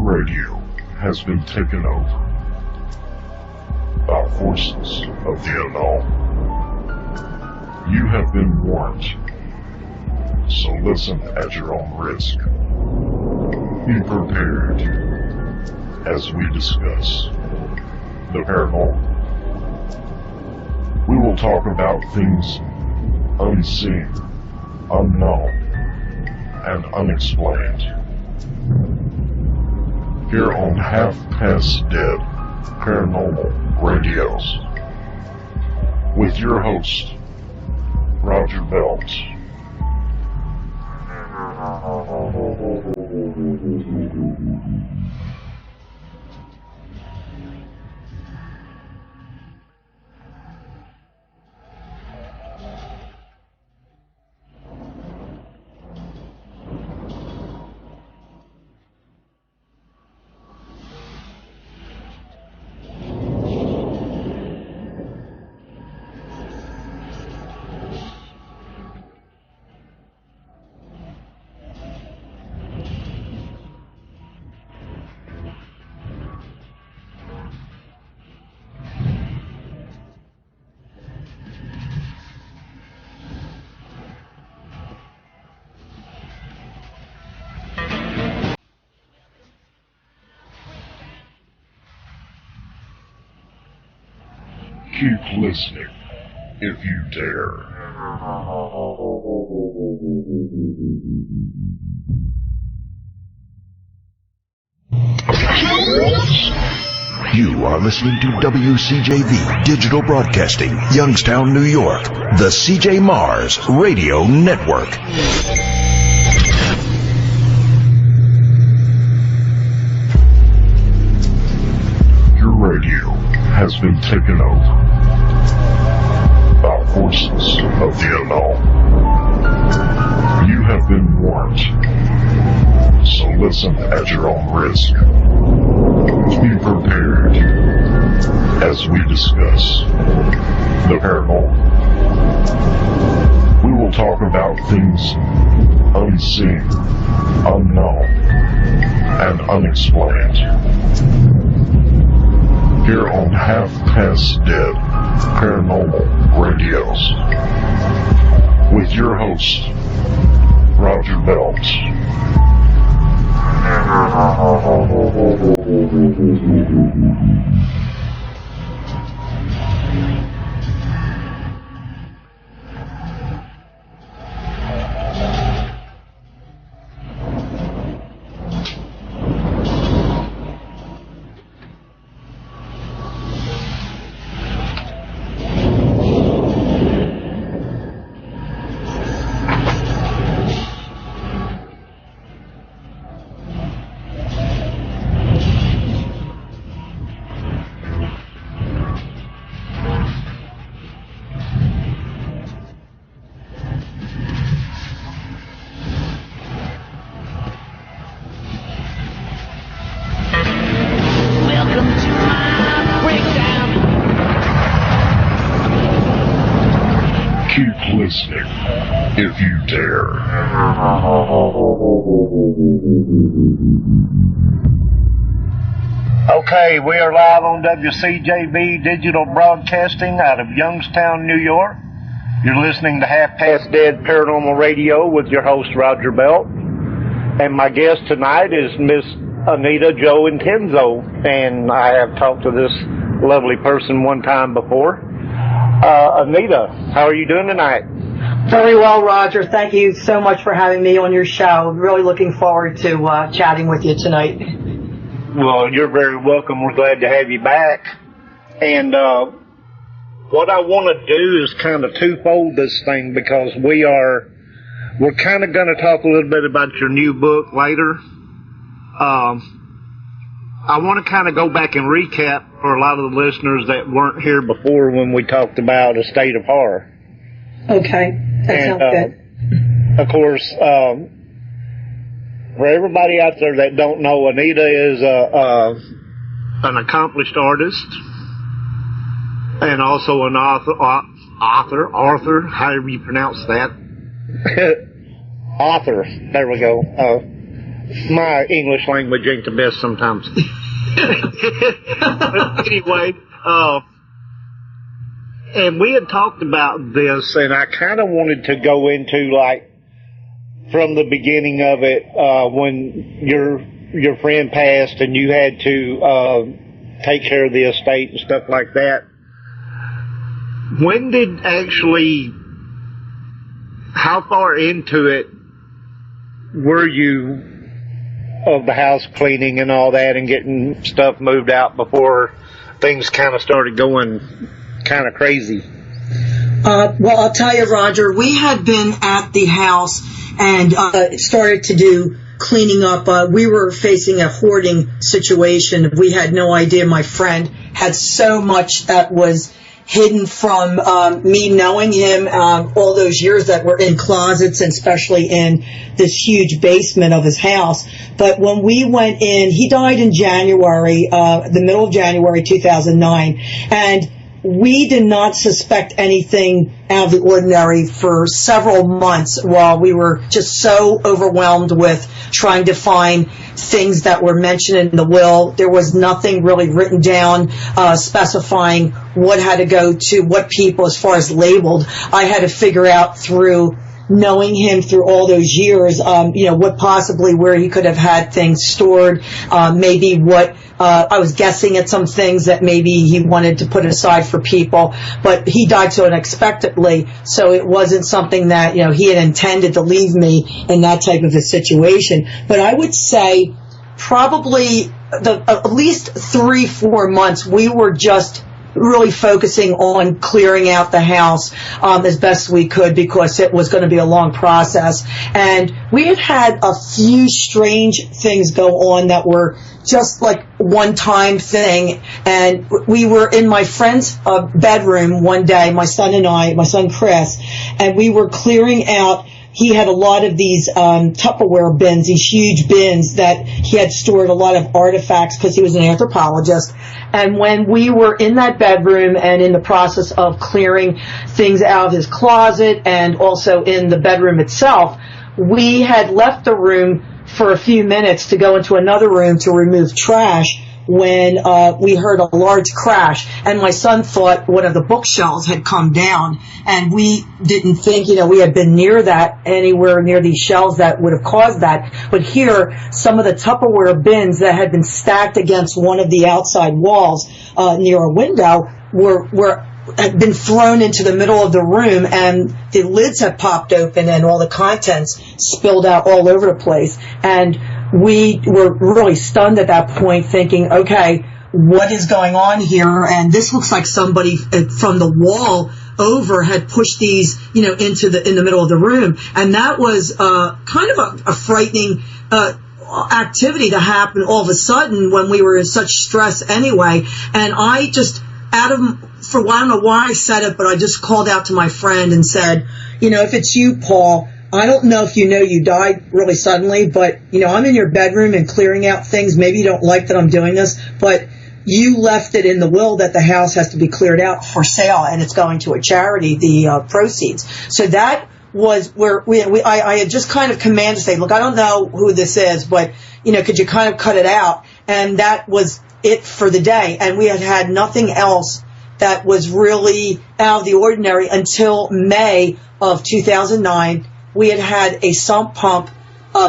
radio has been taken over by forces of the unknown. You have been warned, so listen at your own risk. Be prepared as we discuss the paranormal. We will talk about things unseen, unknown, and unexplained. Here on Half Past Dead Paranormal Radios, with your host, Roger Belt. Keep listening, if you dare. You are listening to WCJV Digital Broadcasting, Youngstown, New York, the CJ Mars Radio Network. Your radio has been taken over by forces of the unknown. You have been warned, so listen at your own risk. Be prepared as we discuss the paranormal. We will talk about things unseen, unknown, and unexplained. Here on Half Past Dead Paranormal Radios, with your host, Roger Belt. Keep listening, if you dare. Okay, we are live on WCJV Digital Broadcasting out of Youngstown, New York. You're listening to Half Past Dead Paranormal Radio with your host, Roger Belt. And my guest tonight is Miss Anita Jo Intenzo. And I have talked to this lovely person one time before. Anita, how are you doing tonight? Very well, Roger. Thank you so much for having me on your show. Really looking forward to chatting with you tonight. Well, you're very welcome. We're glad to have you back. And what I want to do is kind of twofold this thing, because we're kind of going to talk a little bit about your new book later. I want to kind of go back and recap for a lot of the listeners that weren't here before when we talked about A State of Horror. Okay, that sounds good. Of course, for everybody out there that don't know, Anita is an accomplished artist and also an author, however you pronounce that. Author, there we go. My English language ain't the best sometimes. But anyway, and we had talked about this, and I kind of wanted to go into, like, from the beginning of it, when your friend passed and you had to take care of the estate and stuff like that. When did actually, how far into it were you of the house cleaning and all that and getting stuff moved out before things kind of started going kind of crazy? Well, I'll tell you, Roger, we had been at the house and started to do cleaning up. We were facing a hoarding situation. We had no idea. My friend had so much that was hidden from me knowing him all those years that were in closets, and especially in this huge basement of his house. But when we went in, he died in January, the middle of January 2009, and we did not suspect anything out of the ordinary for several months while we were just so overwhelmed with trying to find things that were mentioned in the will. There was nothing really written down specifying what had to go to what people as far as labeled. I had to figure out through knowing him through all those years, what possibly where he could have had things stored, maybe what I was guessing at some things that maybe he wanted to put aside for people, but he died so unexpectedly, so it wasn't something that, he had intended to leave me in that type of a situation. But I would say probably at least 3-4 months we were just really focusing on clearing out the house as best we could, because it was going to be a long process. And we had a few strange things go on that were just like one-time thing. And we were in my friend's bedroom one day, my son Chris, and we were clearing out. He had a lot of these Tupperware bins, these huge bins that he had stored a lot of artifacts because he was an anthropologist. And when we were in that bedroom and in the process of clearing things out of his closet and also in the bedroom itself, we had left the room for a few minutes to go into another room to remove trash when we heard a large crash, and my son thought one of the bookshelves had come down, and we didn't think, we had been near that, anywhere near these shelves that would have caused that. But here, some of the Tupperware bins that had been stacked against one of the outside walls near a window had been thrown into the middle of the room, and the lids had popped open and all the contents spilled out all over the place. And we were really stunned at that point, thinking, okay, what is going on here? And this looks like somebody from the wall over had pushed these, in the middle of the room. And that was kind of a frightening activity to happen all of a sudden when we were in such stress anyway. And I just, I don't know why I said it, but I just called out to my friend and said, if it's you, Paul, I don't know if you died really suddenly, but, I'm in your bedroom and clearing out things. Maybe you don't like that I'm doing this, but you left it in the will that the house has to be cleared out for sale, and it's going to a charity, the proceeds. So that was where I had just kind of commanded to say, look, I don't know who this is, but, could you kind of cut it out? And that was it for the day. And we had nothing else that was really out of the ordinary until May of 2009. We had a sump pump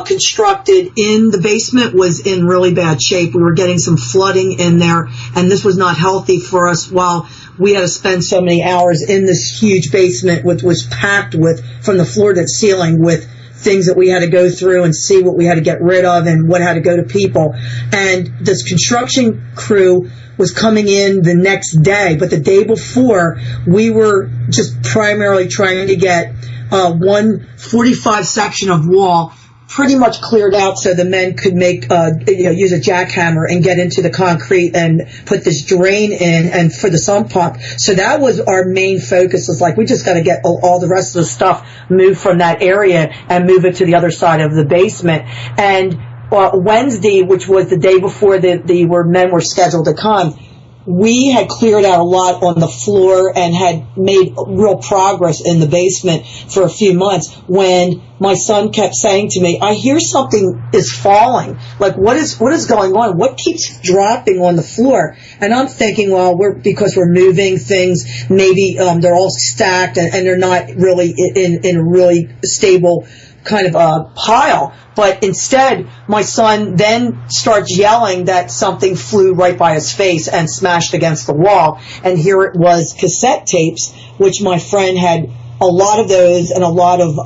constructed in the basement, was in really bad shape. We were getting some flooding in there, and this was not healthy for us while we had to spend so many hours in this huge basement, which was packed with, from the floor to the ceiling, with things that we had to go through and see what we had to get rid of and what had to go to people. And this construction crew was coming in the next day, but the day before, we were just primarily trying to get 145 section of wall pretty much cleared out so the men could make use a jackhammer and get into the concrete and put this drain in and for the sump pump. So that was our main focus, was like, we just got to get all the rest of the stuff moved from that area and move it to the other side of the basement. And Wednesday, which was the day before the men were scheduled to come, we had cleared out a lot on the floor and had made real progress in the basement for a few months when my son kept saying to me, I hear something is falling. Like, what is going on? What keeps dropping on the floor? And I'm thinking, well, because we're moving things, maybe they're all stacked and they're not really in a really stable kind of a pile. But instead, my son then starts yelling that something flew right by his face and smashed against the wall. And here it was cassette tapes, which my friend had a lot of those and a lot of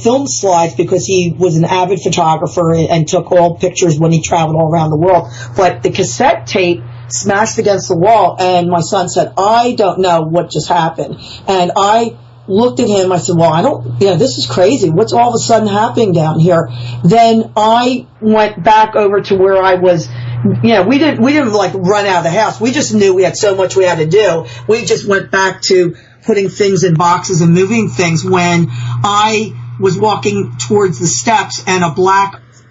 film slides because he was an avid photographer and took all pictures when he traveled all around the world. But the cassette tape smashed against the wall, and my son said, I don't know what just happened. And I looked at him, I said, well, this is crazy. What's all of a sudden happening down here? Then I went back over to where I was. We didn't like run out of the house. We just knew we had so much we had to do. We just went back to putting things in boxes and moving things when I was walking towards the steps and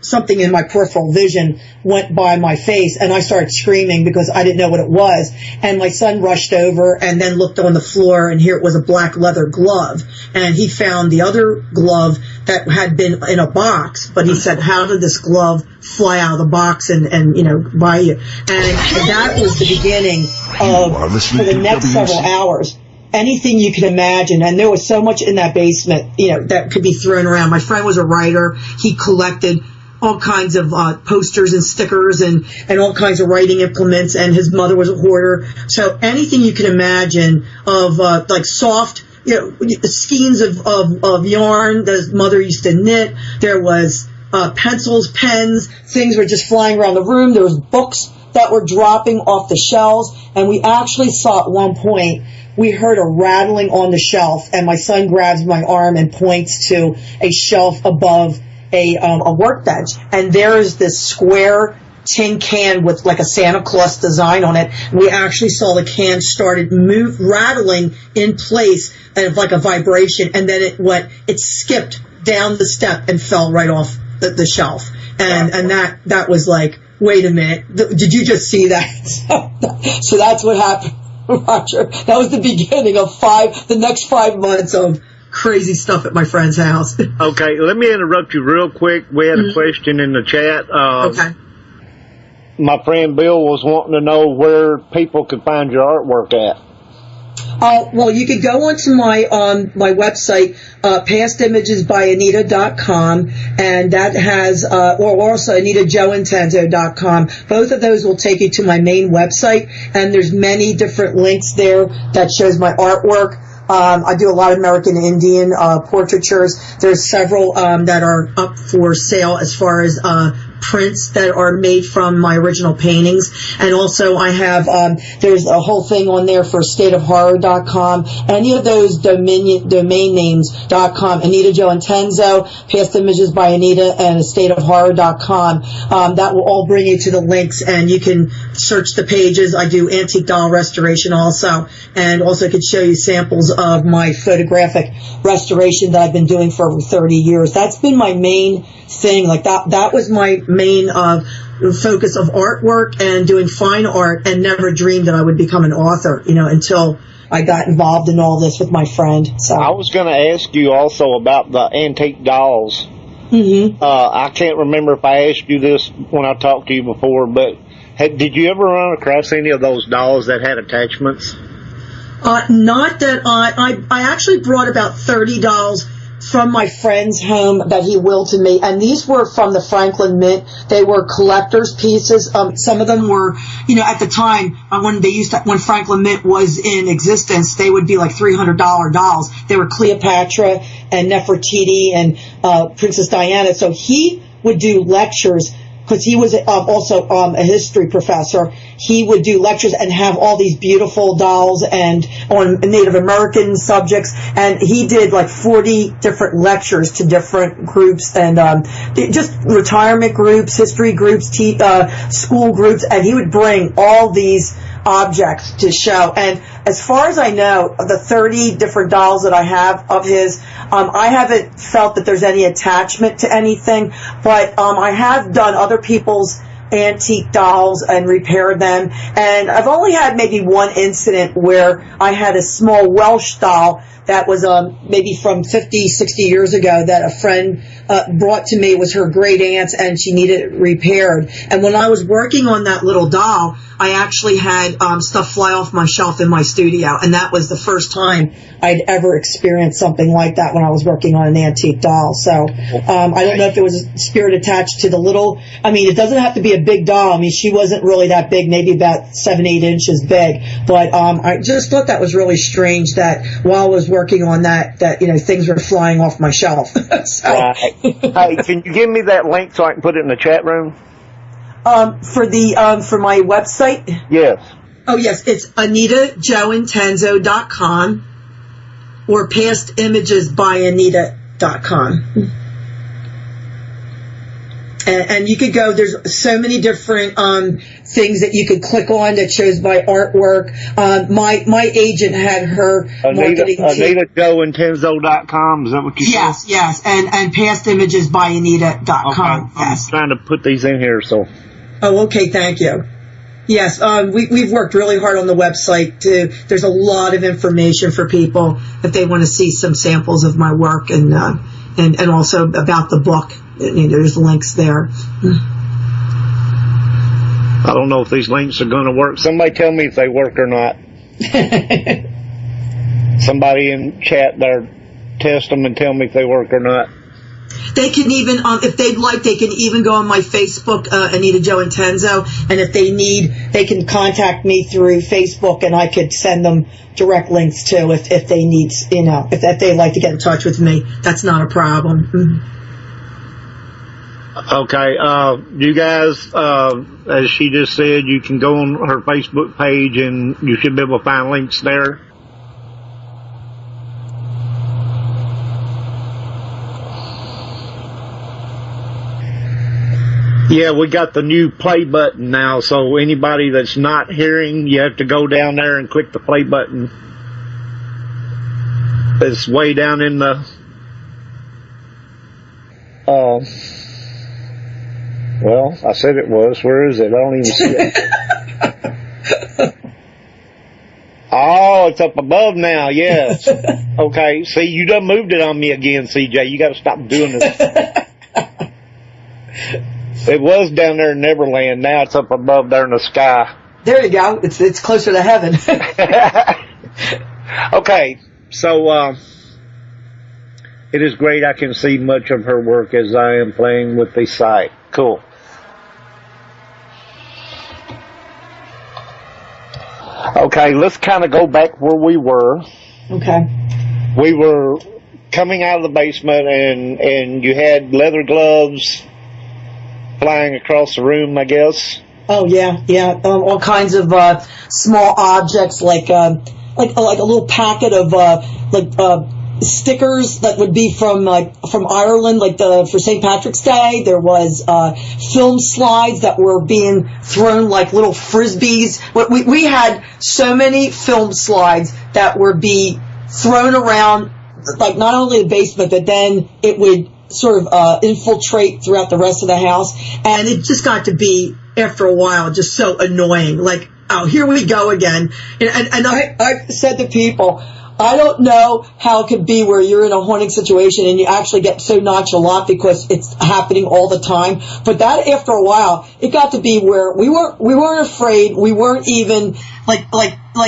something in my peripheral vision went by my face, and I started screaming because I didn't know what it was. And my son rushed over and then looked on the floor, and here it was a black leather glove. And he found the other glove that had been in a box, but he said, how did this glove fly out of the box and by you? And that was the beginning of, for the next several hours, anything you can imagine. And there was so much in that basement, that could be thrown around. My friend was a writer. He collected all kinds of posters and stickers and all kinds of writing implements, and his mother was a hoarder. So anything you can imagine of like soft, skeins of yarn that his mother used to knit. There was pencils, pens, things were just flying around the room. There was books that were dropping off the shelves, and we actually saw at one point, we heard a rattling on the shelf, and my son grabs my arm and points to a shelf above a workbench, and there is this square tin can with like a Santa Claus design on it. We actually saw the can started rattling in place and like a vibration, and then it skipped down the step and fell right off the shelf. And that was like, wait a minute, did you just see that? So that's what happened, Roger. That was the beginning of the next 5 months of crazy stuff at my friend's house. Okay, let me interrupt you real quick. We had a question in the chat. Okay. My friend Bill was wanting to know where people could find your artwork at. Well, you could go onto my website, pastimagesbyanita.com, and that has, or also AnitaJoIntenzo.com. Both of those will take you to my main website, and there's many different links there that shows my artwork. I do a lot of American Indian portraitures. There's several that are up for sale as far as prints that are made from my original paintings. And also I have, there's a whole thing on there for stateofhorror.com. Any of those domain names.com, Anita Jo Intenzo, Past Images by Anita, and stateofhorror.com. That will all bring you to the links, and you can search the pages. I do antique doll restoration also, and also could show you samples of my photographic restoration that I've been doing for over 30 years. That's been my main thing. Like that was my main focus of artwork and doing fine art, and never dreamed that I would become an author, until I got involved in all this with my friend. So I was going to ask you also about the antique dolls. Mm-hmm. I can't remember if I asked you this when I talked to you before, but did you ever run across any of those dolls that had attachments? Not that I actually brought about 30 dolls from my friend's home that he willed to me, and these were from the Franklin Mint. They were collector's pieces. Some of them were, at the time when Franklin Mint was in existence, they would be like $300 dolls. They were Cleopatra and Nefertiti and Princess Diana. So he would do lectures, because he was also a history professor. He would do lectures and have all these beautiful dolls and on Native American subjects. And he did like 40 different lectures to different groups, and just retirement groups, history groups, school groups. And he would bring all these objects to show. And as far as I know, of the 30 different dolls that I have of his, I haven't felt that there's any attachment to anything, but I have done other people's antique dolls and repair them. And I've only had maybe one incident where I had a small Welsh doll that was maybe from 50, 60 years ago that a friend brought to me. It was her great aunt's, and she needed it repaired. And when I was working on that little doll, I actually had stuff fly off my shelf in my studio, and that was the first time I'd ever experienced something like that when I was working on an antique doll. So I don't know if there was a spirit attached to the little. I mean, it doesn't have to be a big doll. I mean, she wasn't really that big, maybe about 7-8 inches big. But I just thought that was really strange that while I was working on that things were flying off my shelf. So. Right. Hey, can you give me that link so I can put it in the chat room? For my website? Yes. Oh, yes. It's AnitaJoIntenzo.com or pastimagesbyanita.com. And you could go, there's so many different things that you could click on that shows my artwork. My agent had her marketing team. AnitaJoIntenzo.com, is that what you said? Yes, and pastimagesbyanita.com. Okay. I'm trying to put these in here, so. Oh, okay, thank you. Yes, we've worked really hard on the website too. There's a lot of information for people if they want to see some samples of my work and also about the book. There's links there. I don't know if these links are going to work. Somebody tell me if they work or not. Somebody in chat there, test them and tell me if they work or not. They can even, if they'd like, they can even go on my Facebook, Anita Jo Intenzo, and if they need, they can contact me through Facebook, and I could send them direct links too if they need, if they'd like to get in touch with me. That's not a problem. Mm-hmm. Okay, you guys, as she just said, you can go on her Facebook page and you should be able to find links there. Yeah, we got the new play button now, so anybody that's not hearing, you have to go down there and click the play button. It's way down in the... Well, I said it was. Where is it? I don't even see it. Oh, it's up above now, yes. Okay, see, you done moved it on me again, CJ. You got to stop doing this. It was down there in Neverland. Now it's up above there in the sky. There you go. It's closer to heaven. Okay, so it is great. I can see much of her work as I am playing with the site. Cool. Okay, let's kind of go back where we were. Okay. We were coming out of the basement, and you had leather gloves flying across the room, I guess. Oh yeah. All kinds of small objects, like a little packet of stickers that would be from Ireland, for St. Patrick's Day. There was film slides that were being thrown like little frisbees. We had so many film slides that were being thrown around, like not only the basement, but then it would sort of infiltrate throughout the rest of the house, and it just got to be, after a while, just so annoying. Like, oh, here we go again. And I've said to people, I don't know how it could be where you're in a haunting situation and you actually get so nonchalant because it's happening all the time. But that, after a while, it got to be where we weren't afraid. We weren't even like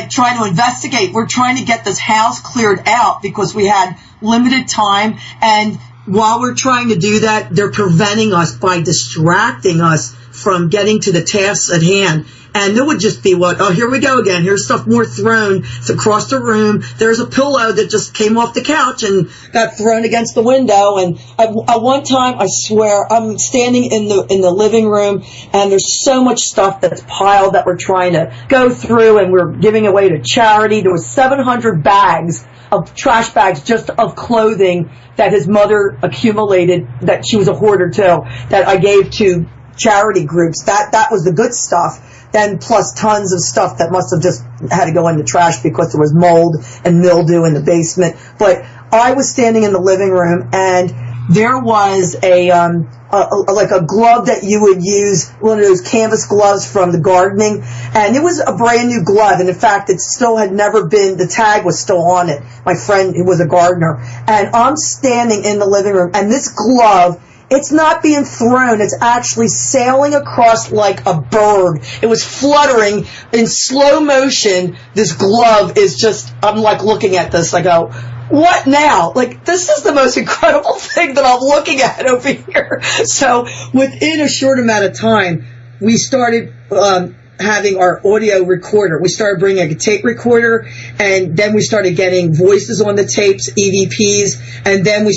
trying to investigate. We're trying to get this house cleared out because we had limited time, and while we're trying to do that, they're preventing us by distracting us from getting to the tasks at hand. And it would just be here we go again. Here's stuff more thrown. It's across the room. There's a pillow that just came off the couch and got thrown against the window. And at one time, I swear, I'm standing in the living room, and there's so much stuff that's piled that we're trying to go through, and we're giving away to charity. There was 700 bags of trash bags just of clothing that his mother accumulated, that she was a hoarder too, that I gave to charity groups. That was the good stuff. Then plus tons of stuff that must have just had to go in the trash because there was mold and mildew in the basement. But I was standing in the living room, and there was like a glove that you would use, one of those canvas gloves from the gardening, and it was a brand new glove, and in fact it still had never been, the tag was still on it. My friend who was a gardener, and I'm standing in the living room, and this glove, it's not being thrown, it's actually sailing across like a bird. It was fluttering in slow motion. This glove is just, I'm like looking at this, I go, what now? Like, this is the most incredible thing that I'm looking at over here. So within a short amount of time, we started having our audio recorder. We started bringing a tape recorder, and then we started getting voices on the tapes, EVPs, and then we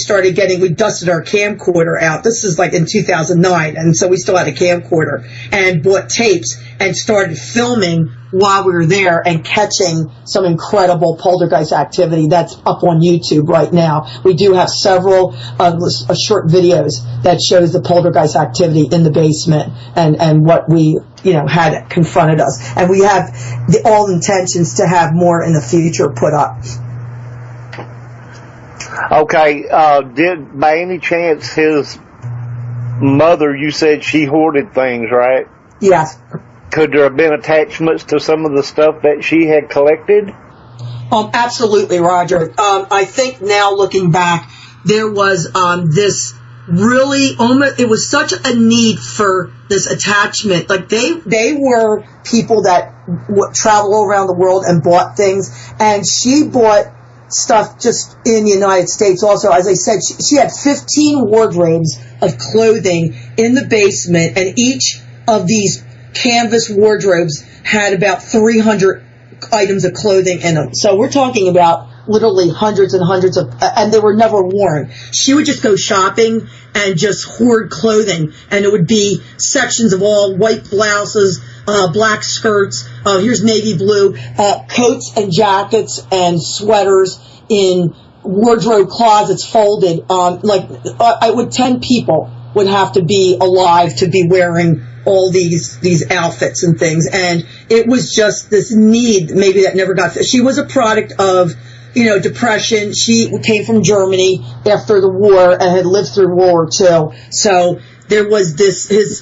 dusted our camcorder out. This is like in 2009, and so we still had a camcorder, and bought tapes and started filming while we were there and catching some incredible poltergeist activity that's up on YouTube right now. We do have several short videos that shows the poltergeist activity in the basement and what we, had confronted us. And we have all intentions to have more in the future put up. Okay, did by any chance his mother, you said she hoarded things, right? Yes. Could there have been attachments to some of the stuff that she had collected? Absolutely, Roger. I think now looking back, there was this really almost, it was such a need for this attachment. Like they were people that travel around the world and bought things, and she bought stuff just in the United States also. As I said, she had 15 wardrobes of clothing in the basement, and each of these canvas wardrobes had about 300 items of clothing in them. So we're talking about literally hundreds and hundreds of, and they were never worn. She would just go shopping and just hoard clothing, and it would be sections of all white blouses, black skirts, here's navy blue, coats and jackets and sweaters in wardrobe closets folded. 10 people would have to be alive to be wearing all these outfits and things, and it was just this need maybe that never got. She was a product of depression. She came from Germany after the war and had lived through World War II. So there was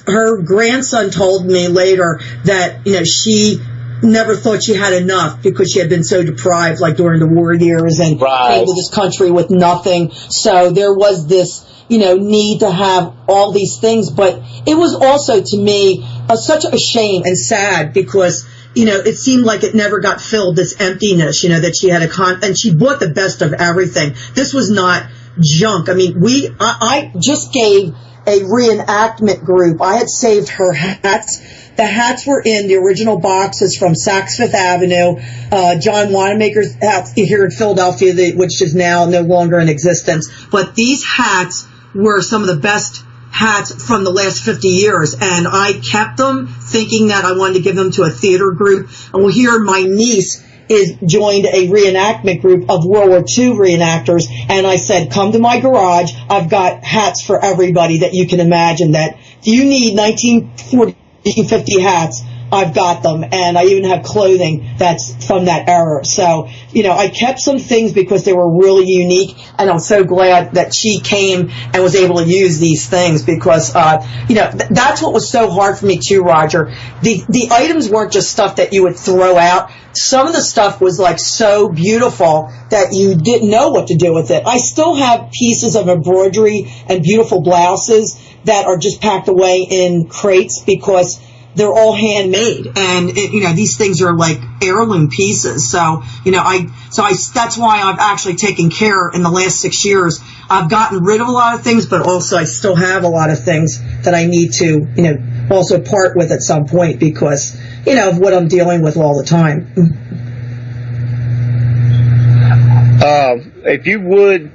her grandson told me later that she never thought she had enough because she had been so deprived, like during the war years, and came to this country with nothing. So there was this need to have all these things, but it was also to me such a shame and sad because it seemed like it never got filled, this emptiness, that she had and she bought the best of everything. This was not junk. I mean, I just gave a reenactment group. I had saved her hats. The hats were in the original boxes from Saks Fifth Avenue, John Wanamaker's house here in Philadelphia, which is now no longer in existence. But these hats were some of the best hats from the last 50 years, and I kept them thinking that I wanted to give them to a theater group. And well, here my niece joined a reenactment group of World War II reenactors, and I said, come to my garage. I've got hats for everybody that you can imagine. That if you need 1940, 1950 hats, I've got them, and I even have clothing that's from that era. So, I kept some things because they were really unique, and I'm so glad that she came and was able to use these things because, that's what was so hard for me too, Roger. The items weren't just stuff that you would throw out. Some of the stuff was like so beautiful that you didn't know what to do with it. I still have pieces of embroidery and beautiful blouses that are just packed away in crates because they're all handmade, and these things are like heirloom pieces. So that's why I've actually taken care in the last 6 years. I've gotten rid of a lot of things, but also I still have a lot of things that I need to also part with at some point because of what I'm dealing with all the time. If you would,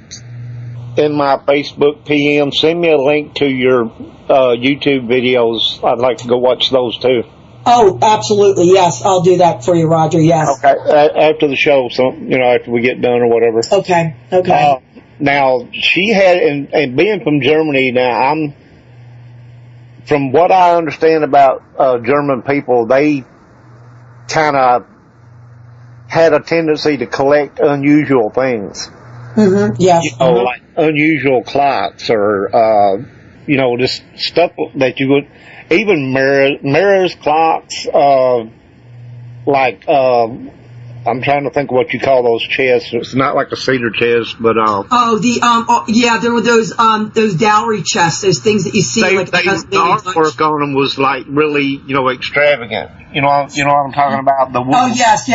in my Facebook PM, send me a link to your YouTube videos. I'd like to go watch those too. Oh, absolutely, yes. I'll do that for you, Roger, yes. Okay, after the show, so, after we get done or whatever. Okay. Now, she had, and being from Germany, now from what I understand about German people, they kind of had a tendency to collect unusual things. Mm-hmm. Yes. Like unusual clots or, just stuff that you would, even mirrors clots, I'm trying to think of what you call those chests. It's not like a cedar chest, but there were those dowry chests, those things that you see. The artwork on them was like really, extravagant. You know what I'm talking about? The wood. Oh yes,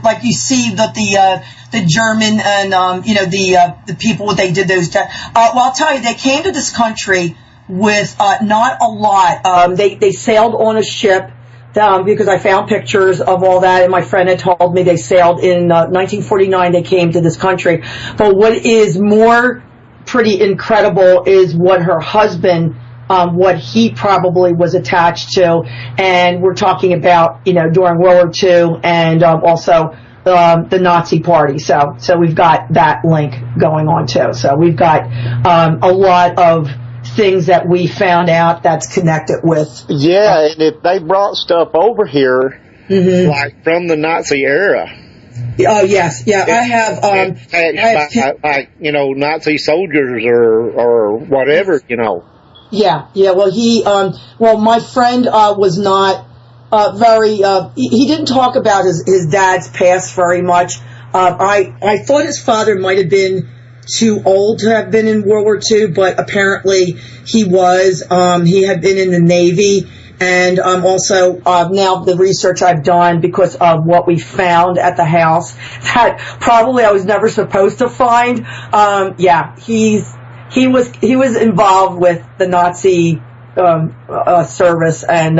like you see that the German and the people they did those. Well, I'll tell you, they came to this country with not a lot. They sailed on a ship. Because I found pictures of all that, and my friend had told me they sailed in 1949. They came to this country. But what is more pretty incredible is what her husband, what he probably was attached to, and we're talking about during World War II and also the Nazi Party. So we've got that link going on too. So we've got a lot of things that we found out that's connected with. Yeah, and if they brought stuff over here, like from the Nazi era. Oh yes, yeah. Nazi soldiers or whatever, Yeah. Well, my friend was not very. He didn't talk about his dad's past very much. I thought his father might have been too old to have been in World War II, but apparently he was. He had been in the Navy, and also now the research I've done because of what we found at the house that probably I was never supposed to find. He was involved with the Nazi service, and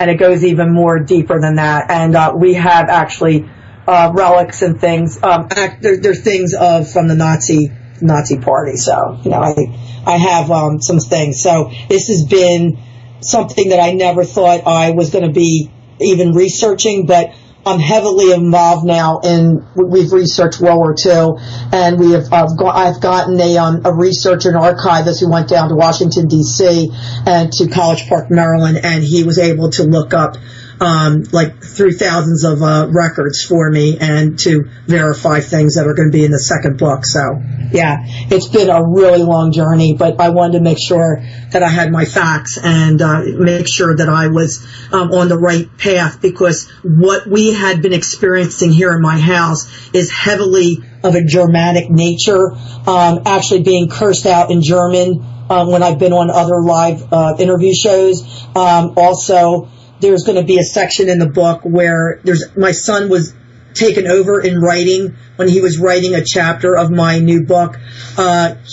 it goes even more deeper than that. And we have actually relics and things. There's things from the Nazi Party. So I have some things. So this has been something that I never thought I was going to be even researching, but I'm heavily involved now we've researched World War II, and I've gotten a researcher and archivist who went down to Washington D.C. and to College Park, Maryland, and he was able to look up through thousands of records for me and to verify things that are going to be in the second book. So yeah, it's been a really long journey, but I wanted to make sure that I had my facts and make sure that I was on the right path, because what we had been experiencing here in my house is heavily of a Germanic nature, actually being cursed out in German when I've been on other live interview shows. Also, there's going to be a section in the book where my son was taken over in writing when he was writing a chapter of my new book.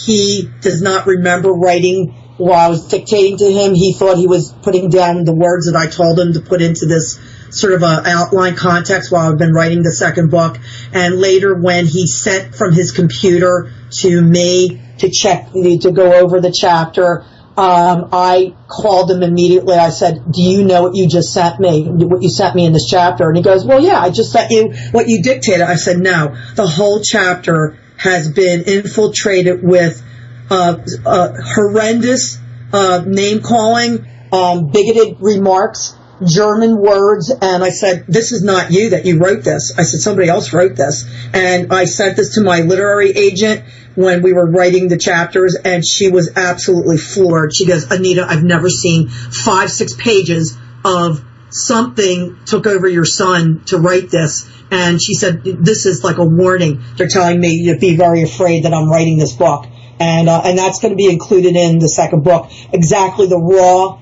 He does not remember writing while I was dictating to him. He thought he was putting down the words that I told him to put into this sort of a outline context while I've been writing the second book. And later, when he sent from his computer to me to go over the chapter, I called him immediately. I said, "Do you know what you just sent me? What you sent me in this chapter?" And he goes, "Well, yeah, I just sent you what you dictated." I said, "No, the whole chapter has been infiltrated with horrendous name calling, bigoted remarks, German words." And I said, "This is not you that you wrote this." I said, "Somebody else wrote this." And I sent this to my literary agent when we were writing the chapters, and she was absolutely floored. She goes, "Anita, I've never seen 5-6 pages of something took over your son to write this." And she said, "This is like a warning. They're telling me to be very afraid that I'm writing this book." And that's going to be included in the second book. Exactly the raw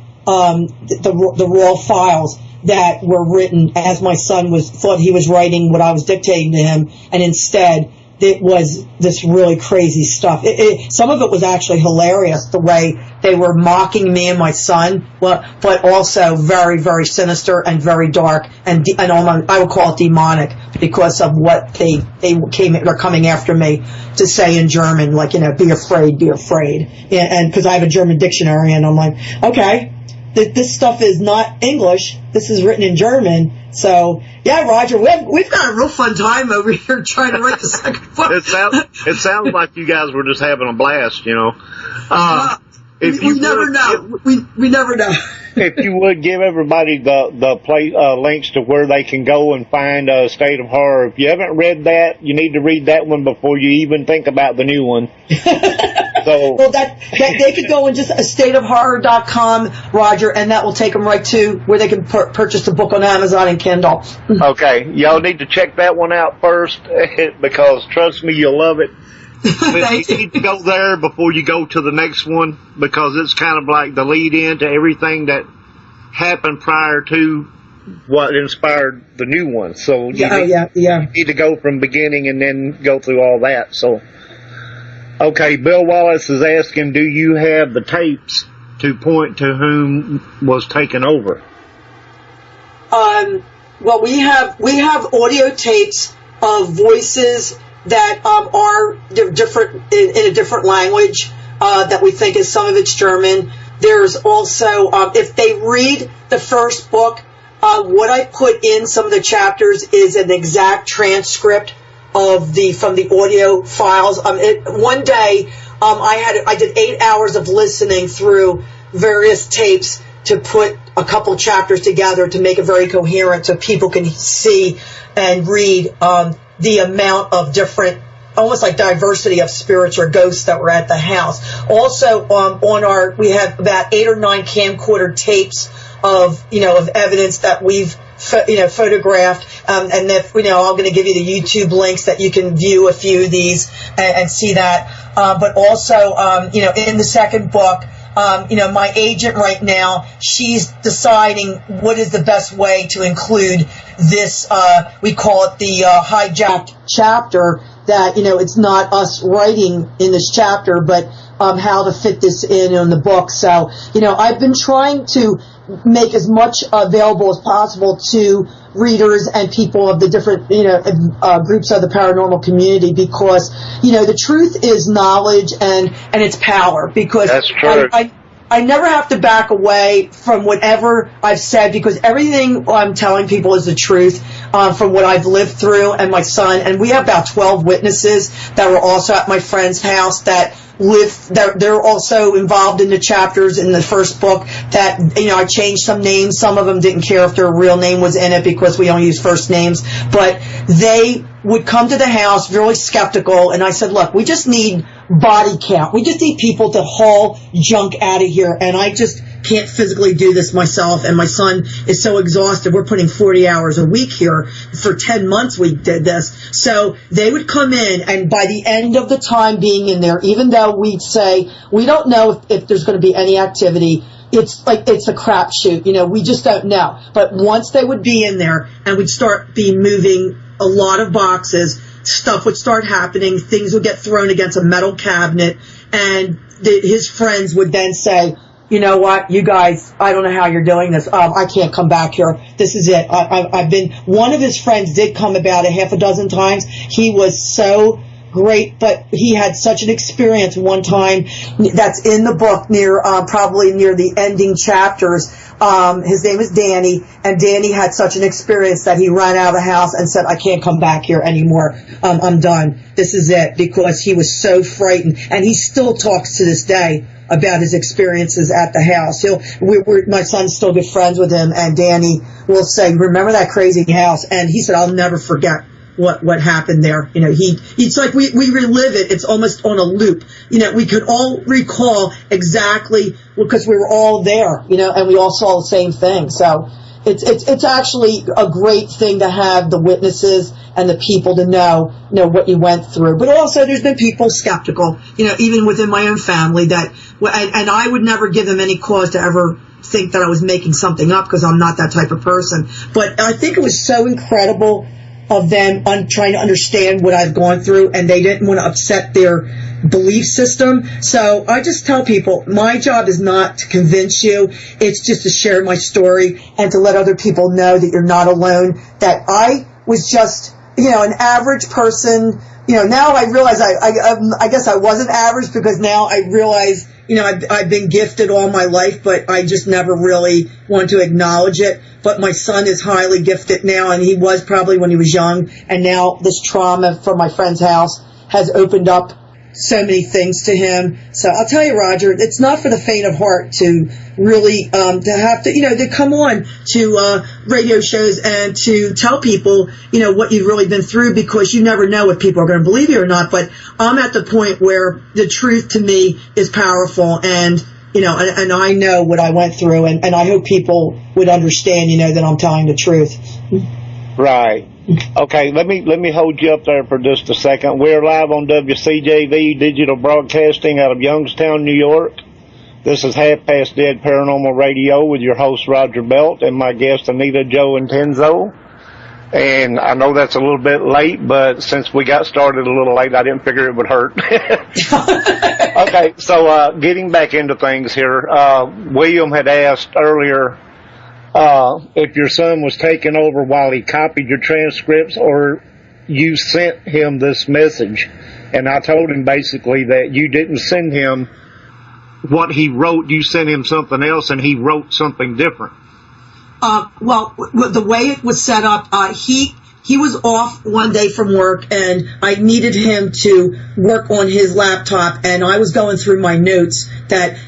files that were written as my son thought he was writing what I was dictating to him, and instead it was this really crazy stuff. Some of it was actually hilarious, the way they were mocking me and my son, but also very, very sinister and very dark, and I would call it demonic because of what they're coming after me to say in German, like, be afraid, be afraid. And because I have a German dictionary, and I'm like, okay, this stuff is not English. This is written in German. So, yeah, Roger, we've got a real fun time over here trying to write the second book. It sounds like you guys were just having a blast, We never know. We never know. If you would give everybody the place links to where they can go and find State of Horror. If you haven't read that, you need to read that one before you even think about the new one. So, well, that they could go on just stateofhorror.com, Roger, and that will take them right to where they can purchase the book on Amazon and Kindle. Okay, y'all need to check that one out first because trust me, you'll love it. You need to go there before you go to the next one because it's kind of like the lead in to everything that happened prior to what inspired the new one. So you need to go from beginning and then go through all that. So, okay, Bill Wallace is asking, do you have the tapes to point to whom was taken over? Well, we have audio tapes of voices that are different in a different language that we think is some of it's German. There's also if they read the first book, what I put in some of the chapters is an exact transcript of from the audio files. One day I did 8 hours of listening through various tapes to put a couple chapters together to make it very coherent so people can see and read the amount of different, almost like diversity of spirits or ghosts that were at the house. Also, we have about 8 or 9 camcorder tapes of evidence that we've photographed, and if I'm going to give you the YouTube links that you can view a few of these and see that. But also, in the second book, my agent right now, she's deciding what is the best way to include this, we call it the hijacked chapter, that, it's not us writing in this chapter, but how to fit this in the book. So, I've been trying to make as much available as possible to readers and people of the different, groups of the paranormal community because, the truth is knowledge and its power because that's true. I never have to back away from whatever I've said because everything I'm telling people is the truth from what I've lived through and my son. And we have about 12 witnesses that were also at my friend's house that they're also involved in the chapters in the first book that, I changed some names. Some of them didn't care if their real name was in it because we only use first names. But they would come to the house really skeptical, and I said, look, we just need body count. We just need people to haul junk out of here, and I just can't physically do this myself, and my son is so exhausted. We're putting 40 hours a week here. For 10 months we did this. So they would come in, and by the end of the time being in there, even though we'd say, we don't know if there's going to be any activity, it's a crapshoot. We just don't know. But once they would be in there, and we'd start moving a lot of boxes, stuff would start happening, things would get thrown against a metal cabinet, and his friends would then say, you know what, you guys, I don't know how you're doing this. I can't come back here. This is it. I've been, one of his friends did come about a half a dozen times. He was so great, but he had such an experience one time that's in the book probably near the ending chapters. His name is Danny, and Danny had such an experience that he ran out of the house and said, I can't come back here anymore. I'm done. This is it, because he was so frightened. And he still talks to this day about his experiences at the house. My son's still good friends with him, and Danny will say, remember that crazy house? And he said, I'll never forget what happened there. It's like we relive it. It's almost on a loop. We could all recall exactly because we were all there, and we all saw the same thing. So it's actually a great thing to have the witnesses and the people to know what you went through. But also there's been people skeptical, even within my own family that, and I would never give them any cause to ever think that I was making something up because I'm not that type of person. But I think it was so incredible of them trying to understand what I've gone through, and they didn't want to upset their belief system. So I just tell people, my job is not to convince you. It's just to share my story and to let other people know that you're not alone, that I was just, an average person. Now I realize I guess I wasn't average because now I realize, I've been gifted all my life, but I just never really want to acknowledge it. But my son is highly gifted now, and he was probably when he was young. And now this trauma from my friend's house has opened up so many things to him. So I'll tell you, Roger, it's not for the faint of heart to really to have to, to come on to radio shows and to tell people, what you've really been through, because you never know if people are going to believe you or not. But I'm at the point where the truth to me is powerful, and and I know what I went through, and I hope people would understand, that I'm telling the truth. Right. Okay, let me hold you up there for just a second. We're live on WCJV Digital Broadcasting out of Youngstown, New York. This is Half Past Dead Paranormal Radio with your host, Roger Belt, and my guest, Anita Jo Intenzo. And I know that's a little bit late, but since we got started a little late, I didn't figure it would hurt. Okay, so getting back into things here, William had asked earlier if your son was taken over while he copied your transcripts, or you sent him this message. And I told him basically that you didn't send him what he wrote, you sent him something else, and he wrote something different. Well, the way it was set up, he was off one day from work, and I needed him to work on his laptop, and I was going through my notes.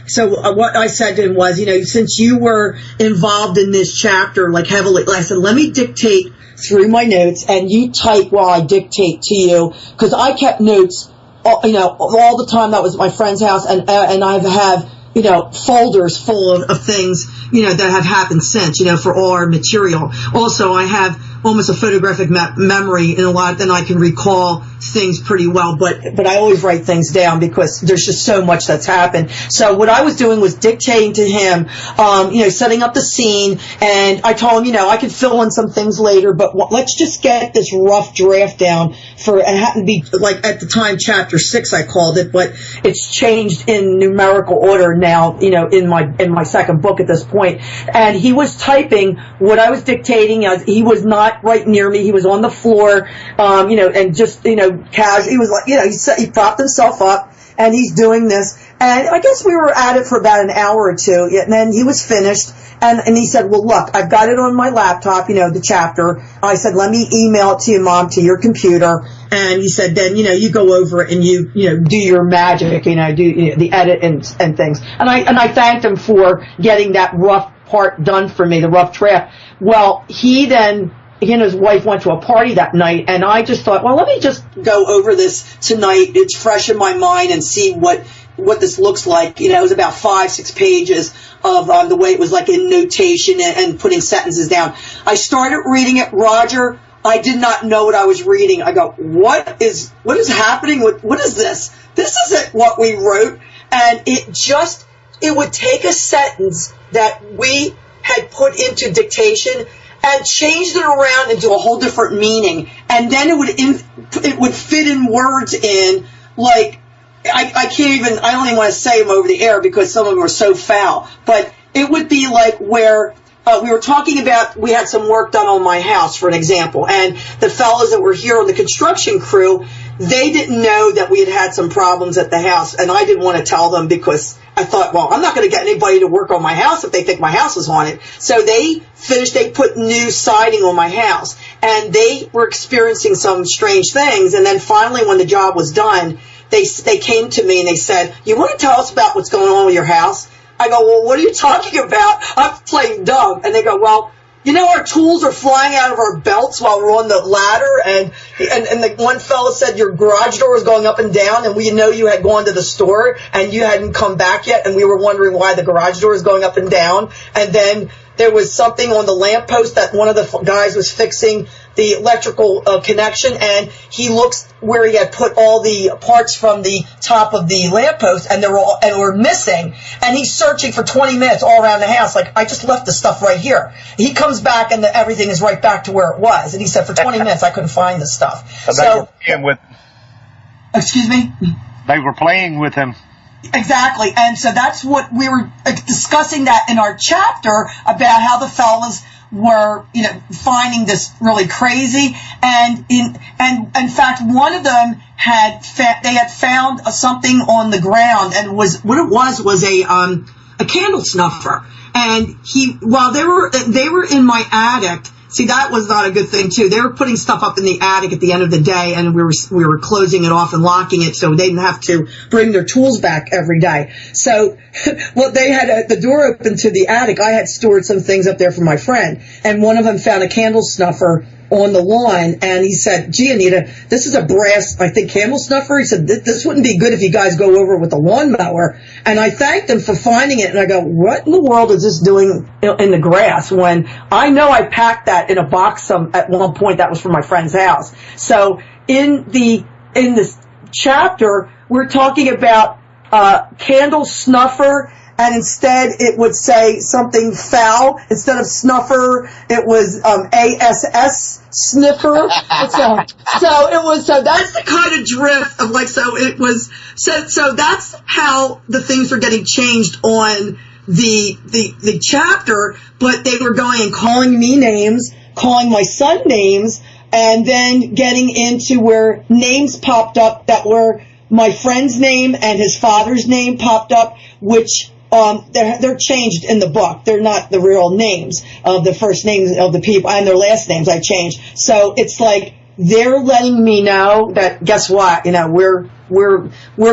So what I said to him was, since you were involved in this chapter, like heavily, I said, let me dictate through my notes, and you type while I dictate to you, because I kept notes, all the time. That was at my friend's house, and I have folders full of things, that have happened since, for all our material. Also, I have almost a photographic memory in a lot, then I can recall things pretty well, but I always write things down because there's just so much that's happened. So what I was doing was dictating to him, setting up the scene, and I told him, I could fill in some things later, but let's just get this rough draft down it happened to be, like, at the time, chapter 6, I called it, but it's changed in numerical order now, in my second book at this point. And he was typing what I was dictating. He was not right near me. He was on the floor, and just, casual. He was like, he propped himself up, and he's doing this. And I guess we were at it for about an hour or two, and then he was finished. And he said, well, look, I've got it on my laptop, the chapter. I said, let me email it to you, Mom, to your computer. And he said, then, you go over it and you do your magic, do the edit and things. And I thanked him for getting that rough part done for me, the rough draft. Well, he and his wife went to a party that night, and I just thought, well, let me just go over this tonight. It's fresh in my mind, and see what this looks like. It was about 5-6 pages of the way it was, like, in notation and putting sentences down. I started reading it, Roger. I did not know what I was reading. I go, what is happening? What is this? This isn't what we wrote. And it would take a sentence that we had put into dictation and changed it around into a whole different meaning. And then it would fit in words in, like, I don't even want to say them over the air because some of them are so foul. But it would be like where we were talking about, we had some work done on my house, for an example, and the fellows that were here on the construction crew, they didn't know that we had some problems at the house, and I didn't want to tell them because I thought, well, I'm not going to get anybody to work on my house if they think my house is haunted. So they put new siding on my house, and they were experiencing some strange things, and then finally when the job was done, they came to me and they said, you want to tell us about what's going on with your house? I go, well, what are you talking about? I'm playing dumb. And they go, well, our tools are flying out of our belts while we're on the ladder. And the one fellow said your garage door was going up and down, and we know you had gone to the store and you hadn't come back yet, and we were wondering why the garage door is going up and down. And then there was something on the lamppost that one of the guys was fixing the electrical connection, and he looks where he had put all the parts from the top of the lamppost, and were missing. And he's searching for 20 minutes all around the house, like, I just left the stuff right here. He comes back, and everything is right back to where it was. And he said, for 20 minutes, I couldn't find the stuff. So they were playing with. Excuse me? They were playing with him. Exactly. And so that's what we were discussing that in our chapter about how the fellas were, finding this really crazy. And in fact, one of them had found something on the ground, and what it was a candle snuffer. And while they were in my attic, See, that was not a good thing too. They were putting stuff up in the attic at the end of the day, and we were closing it off and locking it so they didn't have to bring their tools back every day. So, well, they had the door open to the attic. I had stored some things up there for my friend, and one of them found a candle snuffer on the lawn, and he said, "Gee, Anita, this is a brass, I think, candle snuffer." He said, "This wouldn't be good if you guys go over with a lawnmower." And I thanked him for finding it, and I go, "What in the world is this doing in the grass?" When I know I packed that in a box at one point that was from my friend's house. So in this chapter, we're talking about candle snuffer. And instead, it would say something foul. Instead of snuffer, it was ASS sniffer. So that's the kind of drift of so that's how the things were getting changed on the chapter. But they were going and calling me names, calling my son names, and then getting into where names popped up that were my friend's name and his father's name popped up, which they're changed in the book. They're not the real names of the first names of the people, and their last names I changed. So it's like they're letting me know that, guess what? We're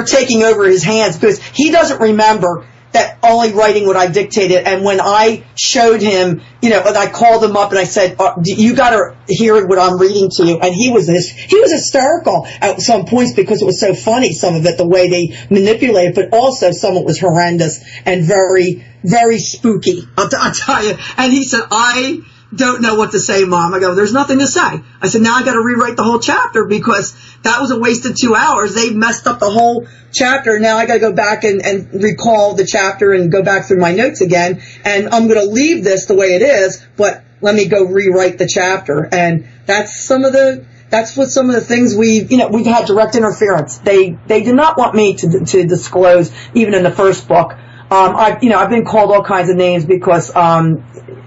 taking over his hands, because he doesn't remember that only writing what I dictated. And when I showed him, and I called him up and I said, "You got to hear what I'm reading to you." And he was hysterical at some points because it was so funny, some of it, the way they manipulated, but also some of it was horrendous and very, very spooky. I'll tell you. And he said, "I don't know what to say, Mom." I go, "There's nothing to say." I said, "Now I got to rewrite the whole chapter because that was a wasted 2 hours. They messed up the whole chapter. Now I got to go back and recall the chapter and go back through my notes again. And I'm going to leave this the way it is, but let me go rewrite the chapter." And that's what some of the things we've had direct interference. They did not want me to disclose, even in the first book. I've been called all kinds of names because,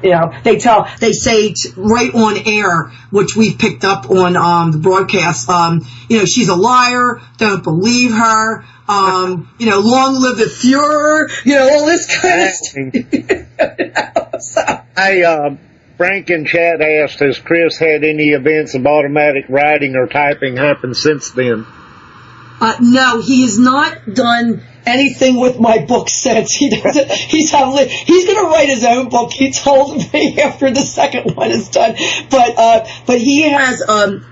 they say right on air, which we've picked up on, the broadcast, she's a liar, don't believe her, long live the Fuhrer, all this kind of stuff. Hey, Frank in chat asked, has Chris had any events of automatic writing or typing happen since then? No, he has not done anything with my book since. He doesn't. He's going to write his own book. He told me after the second one is done. But he has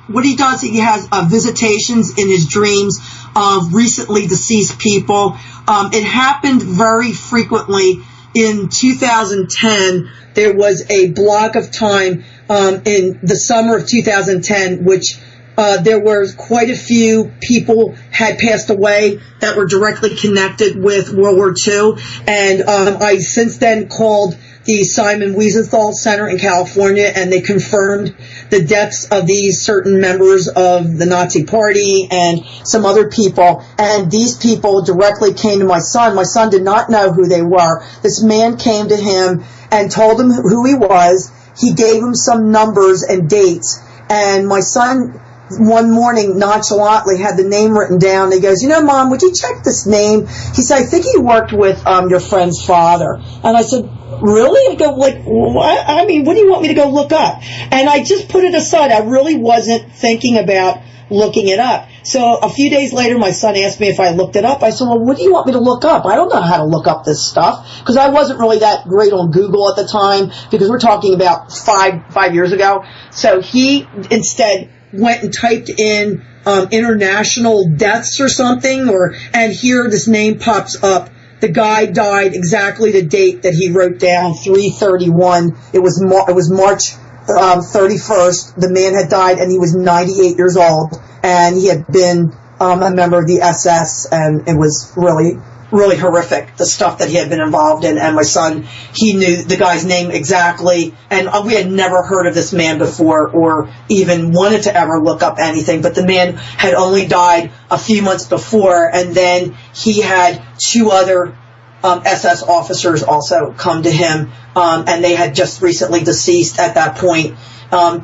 what he does. He has visitations in his dreams of recently deceased people. It happened very frequently. In 2010, there was a block of time in the summer of 2010, which there were quite a few people had passed away that were directly connected with World War II. And I since then called the Simon Wiesenthal Center in California, and they confirmed the deaths of these certain members of the Nazi Party and some other people. And these people directly came to my son. My son did not know who they were. This man came to him and told him who he was. He gave him some numbers and dates. And my son one morning nonchalantly had the name written down. He goes, Mom, would you check this name? He said, I think he worked with your friend's father. And I said, really? I go, what? I mean, what do you want me to go look up? And I just put it aside. I really wasn't thinking about looking it up. So a few days later, my son asked me if I looked it up. I said, well, what do you want me to look up? I don't know how to look up this stuff, because I wasn't really that great on Google at the time, because we're talking about five years ago. So he instead went and typed in international deaths or something, and here this name pops up. The guy died exactly the date that he wrote down, 3/31. It was March 31st. The man had died, and he was 98 years old, and he had been a member of the SS, and it was really, really horrific, the stuff that he had been involved in. And my son, he knew the guy's name exactly, and we had never heard of this man before or even wanted to ever look up anything. But the man had only died a few months before, and then he had two other SS officers also come to him, and they had just recently deceased at that point.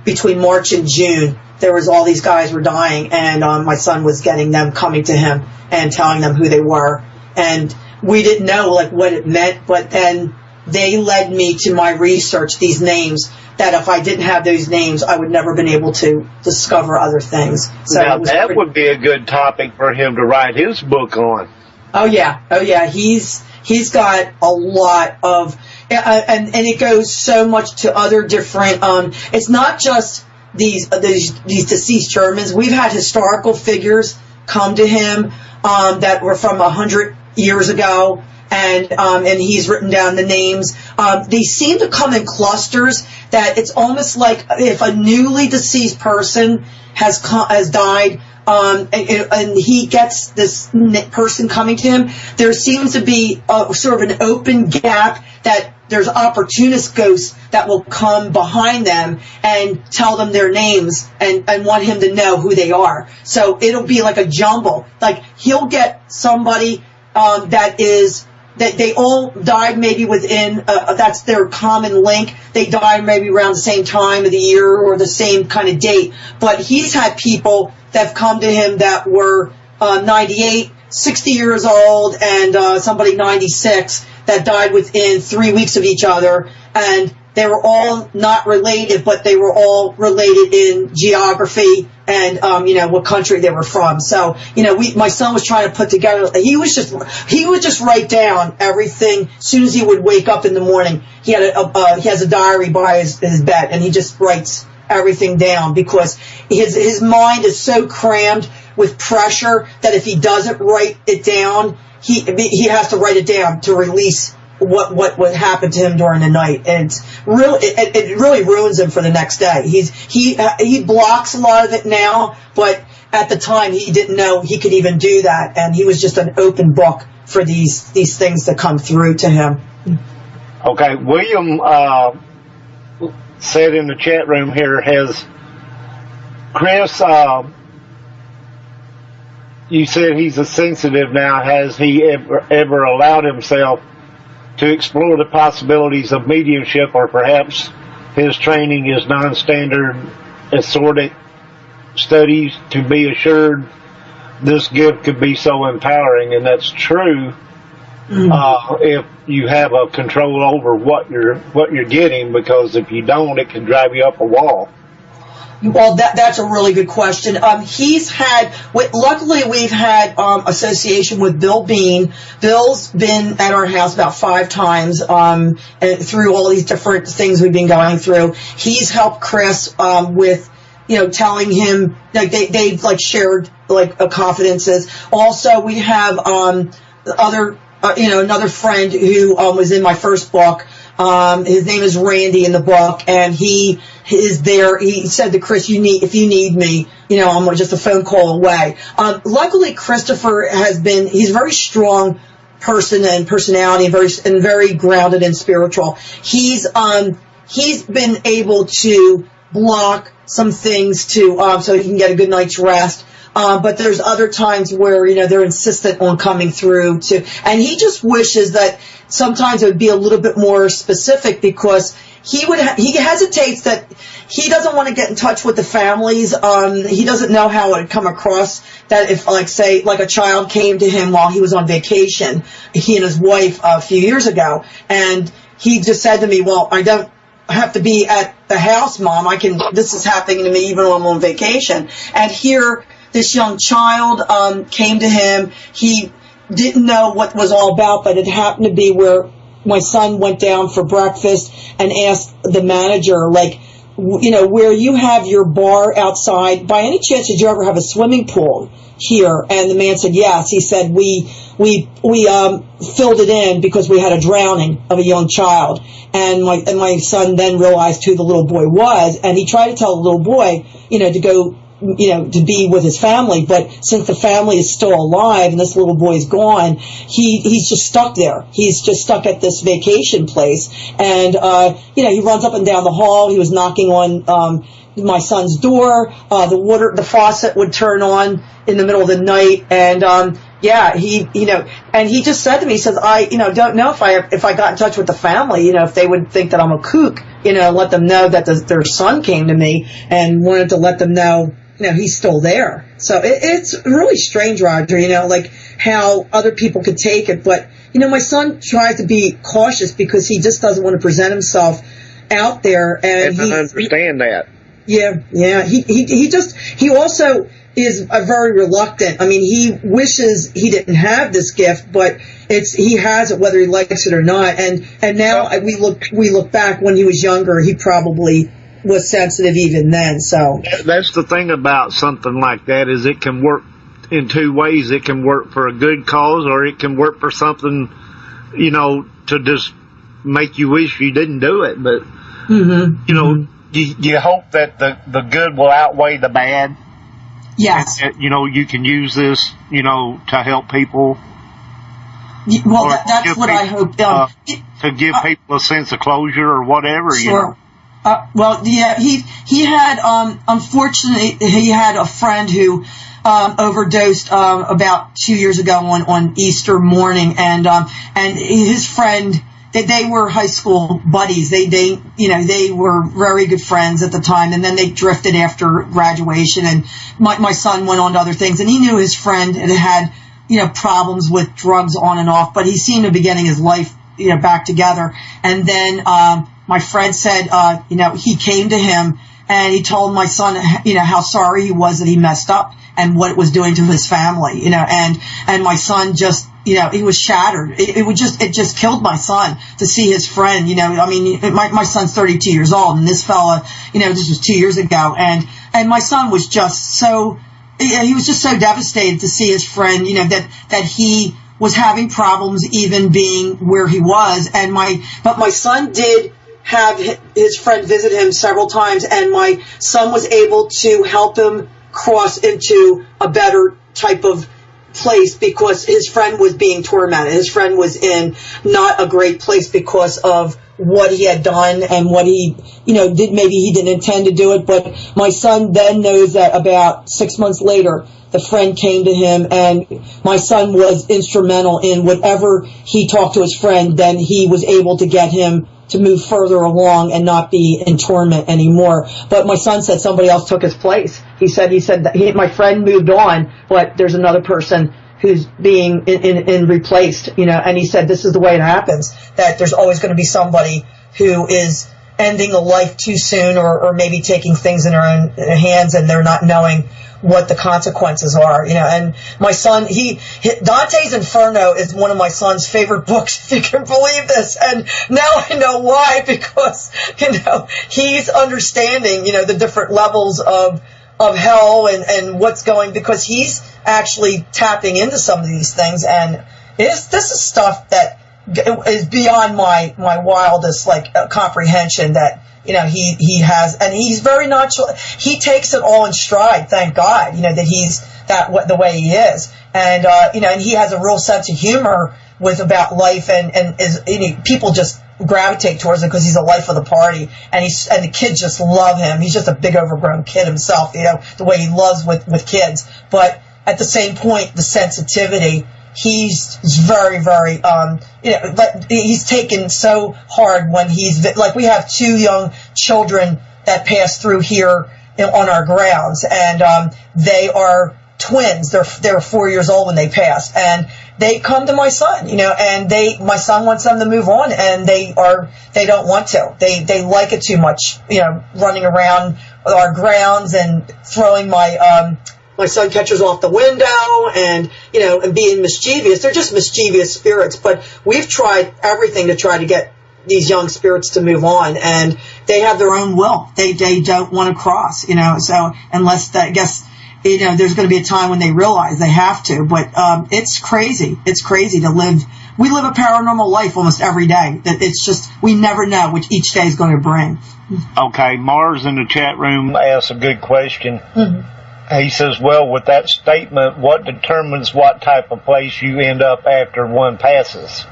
Between March and June, there was all these guys were dying, and my son was getting them coming to him and telling them who they were. And we didn't know what it meant, but then they led me to my research, these names, that if I didn't have those names, I would never have been able to discover other things. So now, that would be a good topic for him to write his book on. Oh, yeah. He's got a lot of, and it goes so much to other different, it's not just these deceased Germans. We've had historical figures come to him, that were from 100 years ago, and he's written down the names. They seem to come in clusters, that it's almost like if a newly deceased person has died, and he gets this person coming to him, there seems to be sort of an open gap that there's opportunist ghosts that will come behind them and tell them their names and want him to know who they are. So it'll be like a jumble. Like he'll get somebody that they all died maybe within, that's their common link. They died maybe around the same time of the year or the same kind of date. But he's had people that have come to him that were 98, 60 years old, and somebody 96 that died within 3 weeks of each other. And they were all not related, but they were all related in geography and, what country they were from. So, my son was trying to put together, he would just write down everything as soon as he would wake up in the morning. He has a diary by his bed, and he just writes everything down because his mind is so crammed with pressure that if he doesn't write it down, he has to write it down to release what happened to him during the night, and it really ruins him for the next day. He blocks a lot of it now, but at the time he didn't know he could even do that, and he was just an open book for these things to come through to him. Okay, William said in the chat room here, has Chris, you said he's a sensitive now, has he ever allowed himself to explore the possibilities of mediumship, or perhaps his training is non-standard assorted studies to be assured this gift could be so empowering? And that's true. If you have a control over what you're getting, because if you don't, it can drive you up a wall. Well, that's a really good question. Luckily we've had association with Bill Bean. Bill's been at our house about 5 times and through all these different things we've been going through. He's helped Chris with telling him, like they've like shared like confidences. Also, we have another friend who was in my first book. His name is Randy in the book, and he is there. He said to Chris, if you need me, I'm just a phone call away. Luckily, Christopher he's a very strong person and personality, and very grounded and spiritual. He's been able to block some things so he can get a good night's rest. But there's other times where, they're insistent on coming through and he just wishes that sometimes it would be a little bit more specific, because he hesitates that he doesn't want to get in touch with the families. He doesn't know how it would come across that if, say a child came to him while he was on vacation, he and his wife a few years ago, and he just said to me, well, I don't have to be at the house, Mom. This is happening to me even when I'm on vacation. And here, this young child came to him. He didn't know what was all about, but it happened to be where my son went down for breakfast and asked the manager, where you have your bar outside, by any chance did you ever have a swimming pool here? And the man said yes. He said we filled it in because we had a drowning of a young child. And my son then realized who the little boy was, and he tried to tell the little boy, to go, to be with his family, but since the family is still alive and this little boy's gone, he's just stuck there. He's just stuck at this vacation place, and he runs up and down the hall. He was knocking on my son's door. The faucet would turn on in the middle of the night, and and he just said to me, he says, I don't know if I got in touch with the family, if they would think that I'm a kook, let them know that their son came to me and wanted to let them know, he's still there. So it's really strange, Roger, how other people could take it, but my son tries to be cautious because he just doesn't want to present himself out there. And I understand that. Yeah. He also is very reluctant. I mean, he wishes he didn't have this gift, but he has it whether he likes it or not. And now we look back when he was younger, he probably was sensitive even then. So that's the thing about something like that, is it can work in two ways. It can work for a good cause, or it can work for something, to just make you wish you didn't do it. But you hope that the good will outweigh the bad. Yes. You can use this, to help people. Well, that's what I hope. To give people a sense of closure or whatever. Sure. He had, unfortunately, he had a friend who overdosed about 2 years ago on Easter morning, and his friend, they were high school buddies. They were very good friends at the time, and then they drifted after graduation, and my son went on to other things, and he knew his friend had problems with drugs on and off, but he seemed to be getting his life back together. And then my friend said he came to him and he told my son how sorry he was that he messed up and what it was doing to his family, and my son just he was shattered. It just killed my son to see his friend. I mean, my son's 32 years old, and this fella, this was 2 years ago, and my son was just so. He was just so devastated to see his friend, that he was having problems even being where he was. But my son did have his friend visit him several times, and my son was able to help him cross into a better type of place because his friend was being tormented. His friend was in not a great place because of what he had done and what he, did. Maybe he didn't intend to do it, but my son then knows that about 6 months later, the friend came to him, and my son was instrumental in whatever he talked to his friend. Then he was able to get him to move further along and not be in torment anymore. But my son said somebody else took his place. He said that my friend moved on, but there's another person who's being in replaced, and he said this is the way it happens, that there's always going to be somebody who is ending a life too soon or maybe taking things in their own hands, and they're not knowing what the consequences are, and my son, Dante's Inferno is one of my son's favorite books, if you can believe this, and now I know why, because, he's understanding, the different levels of hell and what's going, because he's actually tapping into some of these things, and this is stuff that is beyond my wildest comprehension, that he has, and he's very nonchalant. He takes it all in stride, thank God, that he's the way he is, and and he has a real sense of humor about life, and people just gravitate towards him because he's a life of the party, and the kids just love him. He's just a big overgrown kid himself, the way he loves with kids. But at the same point, the sensitivity, he's very, very, he's taken so hard when we have 2 young children that pass through here on our grounds, and they are twins. They're 4 years old when they passed, and they come to my son, and my son wants them to move on, and they don't want to. They like it too much, running around our grounds and throwing my son catches off the window and being mischievous. They're just mischievous spirits, but we've tried everything to try to get these young spirits to move on, and they have their own will. They don't want to cross, so unless I guess, there's going to be a time when they realize they have to, but it's crazy. It's crazy to live. We live a paranormal life almost every day. That it's just, we never know what each day is going to bring. Okay, Mars in the chat room asked a good question. Mm-hmm. He says, well, with that statement, what determines what type of place you end up after one passes?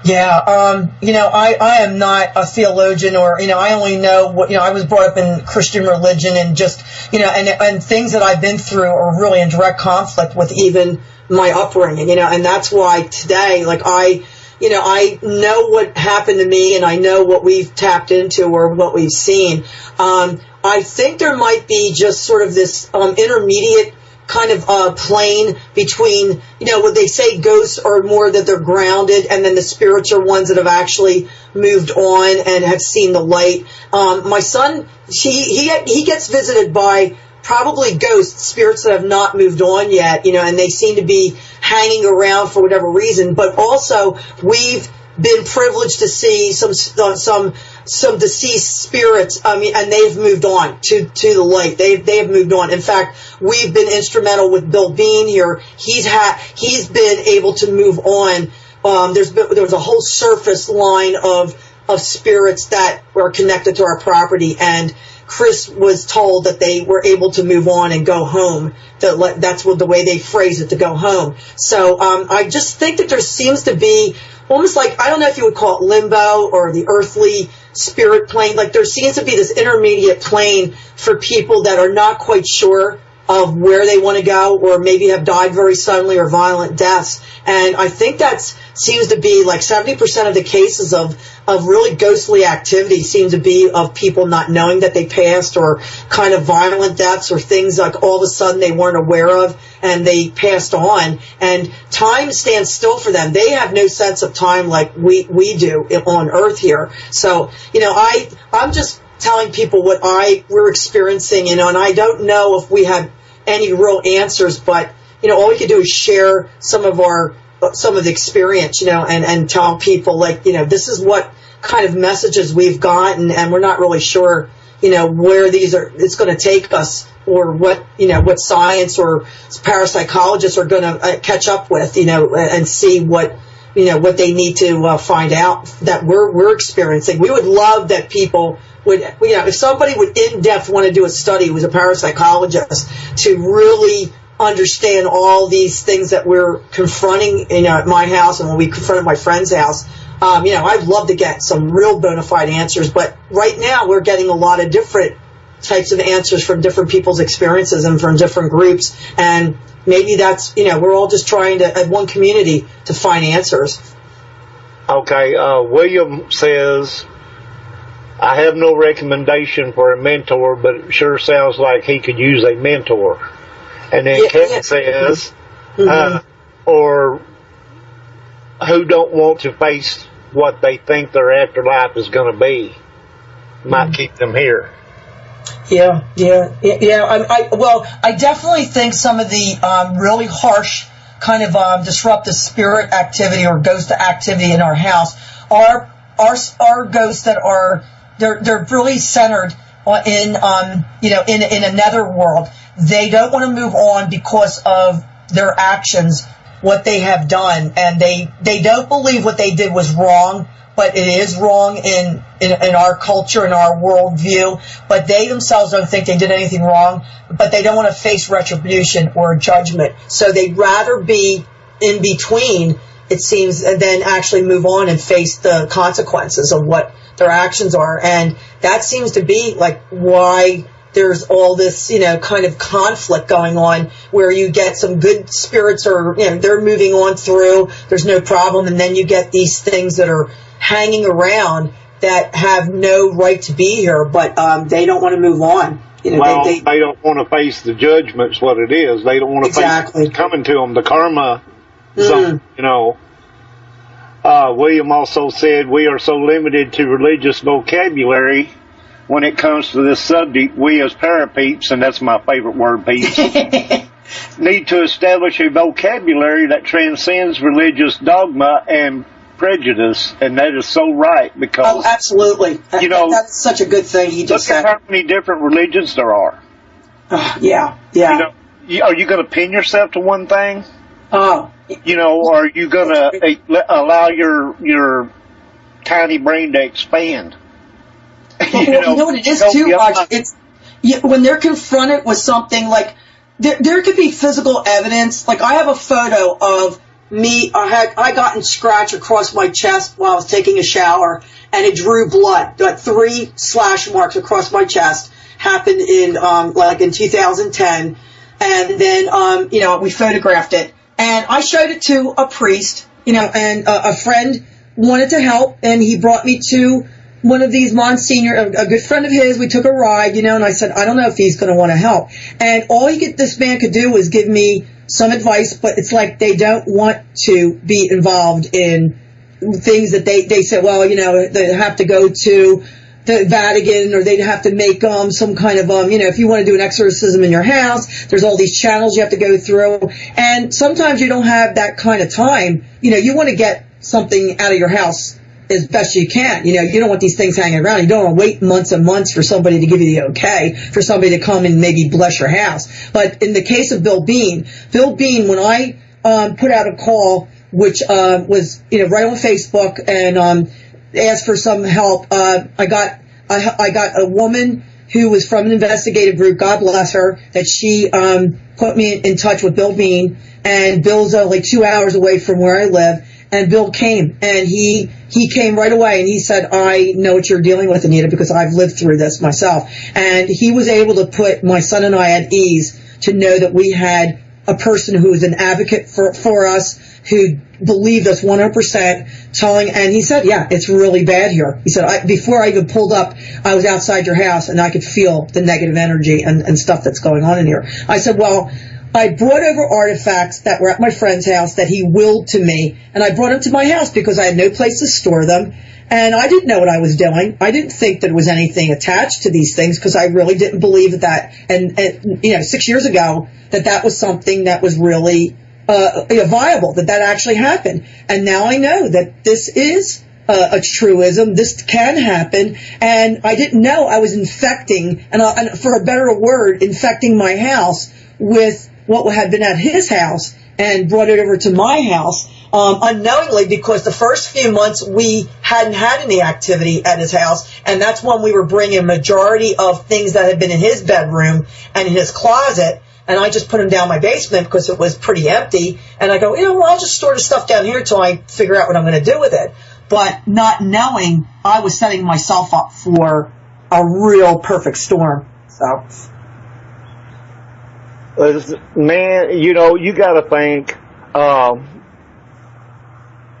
Yeah, I am not a theologian, or, I only know what, I was brought up in Christian religion, and just, and things that I've been through are really in direct conflict with even my upbringing, and that's why today, I know what happened to me, and I know what we've tapped into or what we've seen. I think there might be just sort of this intermediate kind of plane between, what they say ghosts are more that they're grounded, and then the spirits are ones that have actually moved on and have seen the light. My son, he gets visited by probably ghosts, spirits that have not moved on yet, and they seem to be hanging around for whatever reason. But also, we've been privileged to see some deceased spirits, and they've moved on to the light. They have moved on. In fact, we've been instrumental with Bill Bean here. He's been able to move on. There was a whole surface line of spirits that were connected to our property, and Chris was told that they were able to move on and go home. That's what the way they phrase it, to go home. So I just think that there seems to be almost like, I don't know if you would call it limbo or the earthly spirit plane. Like there seems to be this intermediate plane for people that are not quite sure of where they want to go, or maybe have died very suddenly or violent deaths. And I think that seems to be like 70% of the cases of really ghostly activity seem to be of people not knowing that they passed, or kind of violent deaths, or things like all of a sudden they weren't aware of and they passed on, and time stands still for them. They have no sense of time like we do on Earth here. So, I'm just telling people what we're experiencing, and I don't know if we have any real answers, but all we can do is share some of the experience, and tell people, like, this is what kind of messages we've gotten, and we're not really sure, where it's going to take us, or what science or parapsychologists are going to catch up with, and see what they need to find out that we're experiencing. We would love that people would, if somebody would in depth want to do a study who's a parapsychologist to really understand all these things that we're confronting, at my house, and when we confronted my friend's house. I'd love to get some real bona fide answers, but right now we're getting a lot of different types of answers from different people's experiences and from different groups, and maybe that's, we're all just trying to, at one community, to find answers. Okay, William says, I have no recommendation for a mentor, but it sure sounds like he could use a mentor. And then Kevin says, or who don't want to face what they think their afterlife is going to be, might keep them here. Yeah. I definitely think some of the really harsh kind of disruptive spirit activity or ghost activity in our house are ghosts that are they're really centered in in a nether world. They don't want to move on because of their actions, what they have done, and they don't believe what they did was wrong, but it is wrong in our culture, in our worldview. But they themselves don't think they did anything wrong, but they don't want to face retribution or judgment. So they'd rather be in between, it seems, than actually move on and face the consequences of what their actions are. And that seems to be like why there's all this, kind of conflict going on, where you get some good spirits or, they're moving on through, there's no problem, and then you get these things that are hanging around that have no right to be here, but they don't want to move on. They don't want to face the judgments, what it is. They don't want to face what's coming to them, the karma zone, William also said, we are so limited to religious vocabulary when it comes to this subject. We as parapeeps, and that's my favorite word, peeps, need to establish a vocabulary that transcends religious dogma and prejudice, and that is so right, because absolutely, that's such a good thing he just said. Look at how many different religions there are. Yeah. Are you going to pin yourself to one thing? Oh, or are you going to allow your tiny brain to expand? You know what it is too, Roger? It's when they're confronted with something like there could be physical evidence. Like I have a photo of me. I got in scratch across my chest while I was taking a shower, and it drew blood. 3 slash marks across my chest. Happened in in 2010, and then we photographed it, and I showed it to a priest. And a friend wanted to help, and he brought me to one of these Monsignor, a good friend of his, we took a ride, and I said, I don't know if he's going to want to help. And all this man could do was give me some advice, but it's like they don't want to be involved in things that they said, well, they have to go to the Vatican, or they'd have to make some kind of if you want to do an exorcism in your house, there's all these channels you have to go through, and sometimes you don't have that kind of time. You want to get something out of your house as best you can. You don't want these things hanging around. You don't want to wait months and months for somebody to give you the okay, for somebody to come and maybe bless your house. But in the case of Bill Bean, when I put out a call, which was right on Facebook, and asked for some help, I got a woman who was from an investigative group, God bless her, that she put me in touch with Bill Bean, and Bill's only 2 hours away from where I live. And Bill came, and he came right away, and he said, I know what you're dealing with, Anita, because I've lived through this myself. And he was able to put my son and I at ease to know that we had a person who was an advocate for us, who believed us 100%, and he said, yeah, it's really bad here. He said, before I even pulled up, I was outside your house, and I could feel the negative energy and stuff that's going on in here. I said, well, I brought over artifacts that were at my friend's house that he willed to me, and I brought them to my house because I had no place to store them, and I didn't know what I was doing. I didn't think that there was anything attached to these things, because I really didn't believe that. And 6 years ago, that was something that was really viable, that actually happened. And now I know that this is a truism. This can happen, and I didn't know I was infecting, and for a better word, infecting my house with what had been at his house, and brought it over to my house unknowingly, because the first few months we hadn't had any activity at his house, and that's when we were bringing a majority of things that had been in his bedroom and in his closet, and I just put them down my basement because it was pretty empty, and I go, I'll just store the stuff down here until I figure out what I'm going to do with it. But not knowing, I was setting myself up for a real perfect storm. So, man, you got to think,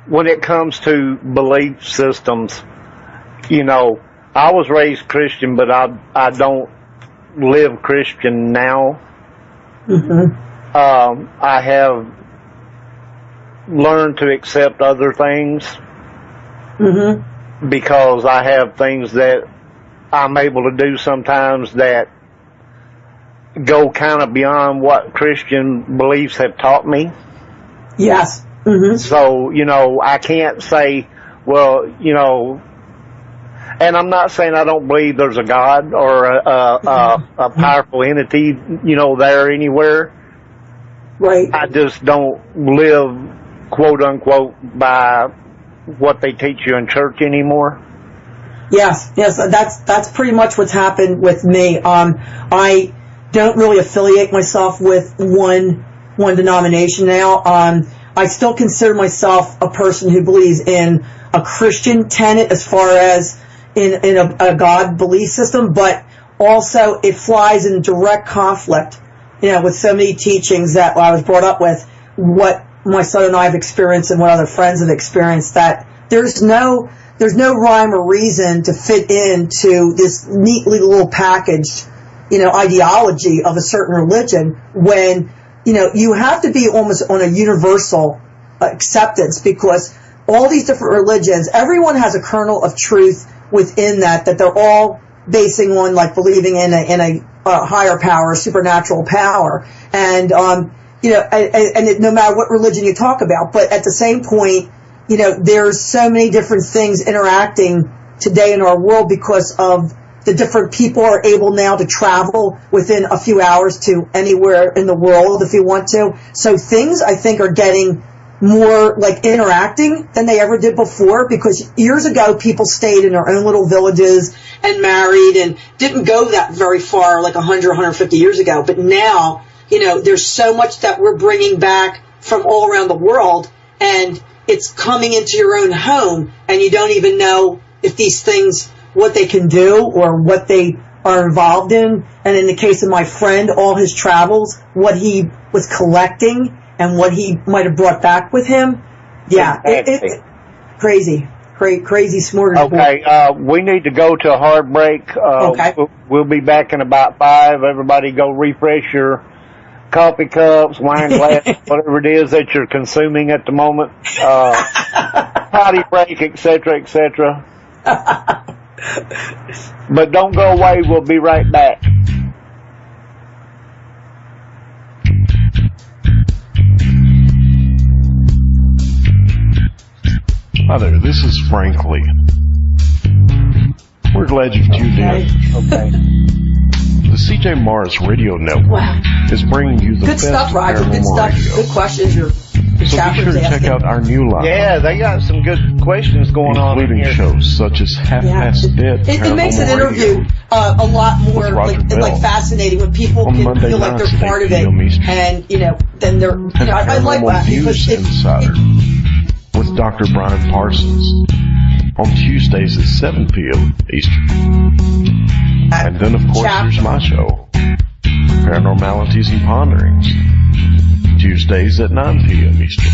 when it comes to belief systems, I was raised Christian, but I don't live Christian now. Mm-hmm. I have learned to accept other things, mm-hmm. because I have things that I'm able to do sometimes that go kind of beyond what Christian beliefs have taught me. Yes. Mm-hmm. So, I can't say, well, and I'm not saying I don't believe there's a God or a powerful entity, there anywhere. Right. I just don't live, quote unquote, by what they teach you in church anymore. Yes, that's pretty much what's happened with me. I don't really affiliate myself with one denomination now. I still consider myself a person who believes in a Christian tenet as far as in a God belief system, but also it flies in direct conflict, with so many teachings that I was brought up with, what my son and I have experienced and what other friends have experienced, that there's no rhyme or reason to fit into this neatly little packaged, ideology of a certain religion, when, you have to be almost on a universal acceptance, because all these different religions, everyone has a kernel of truth within that they're all basing on, like, believing in a higher power, supernatural power, and and no matter what religion you talk about. But at the same point, there's so many different things interacting today in our world, because of the different people are able now to travel within a few hours to anywhere in the world if you want to. So things, I think, are getting more like interacting than they ever did before, because years ago people stayed in their own little villages and married and didn't go that very far, like 100, 150 years ago. But now, there's so much that we're bringing back from all around the world, and it's coming into your own home, and you don't even know if these things, what they can do or what they are involved in. And in the case of my friend, all his travels, what he was collecting and what he might have brought back with him. Yeah, it's crazy. crazy smorgasbord. Okay, we need to go to a hard break. Okay. We'll be back in about 5. Everybody go refresh your coffee cups, wine glass, whatever it is that you're consuming at the moment. Potty break, etc., etc. But don't go away. We'll be right back. Hi there, this is Frank Lee. We're glad you've tuned in. Okay. The CJ Mars Radio Network is bringing you the Good best stuff, Roger. Good paranormal stuff. radio. Good questions. Your So be sure chaplain's to check asking. out our new line, Yeah, they got some good questions going on in including here. shows such as Half Past Dead It makes an Paranormal interview Radio. a lot more With Roger Bell. like fascinating when people On can Monday feel like nights they're at part 8 of it, p.m. Eastern. and then they're. And I like Paranormal that because News Insider with Dr. Brian Parsons on Tuesdays at 7 p.m. Eastern. And then, of course, there's my show, Paranormalities and Ponderings, Tuesdays at 9 p.m. Eastern.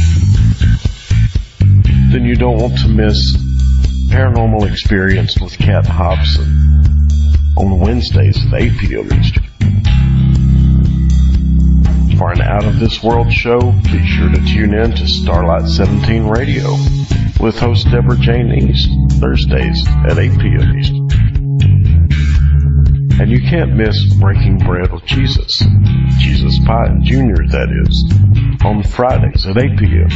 Then you don't want to miss Paranormal Experience with Kat Hobson on Wednesdays at 8 p.m. Eastern. For an out-of-this-world show, be sure to tune in to Starlight 17 Radio with host Deborah Jane East, Thursdays at 8 p.m. Eastern. And you can't miss Breaking Bread with Jesus, Jesus Pye Jr., that is, on Fridays at 8 p.m.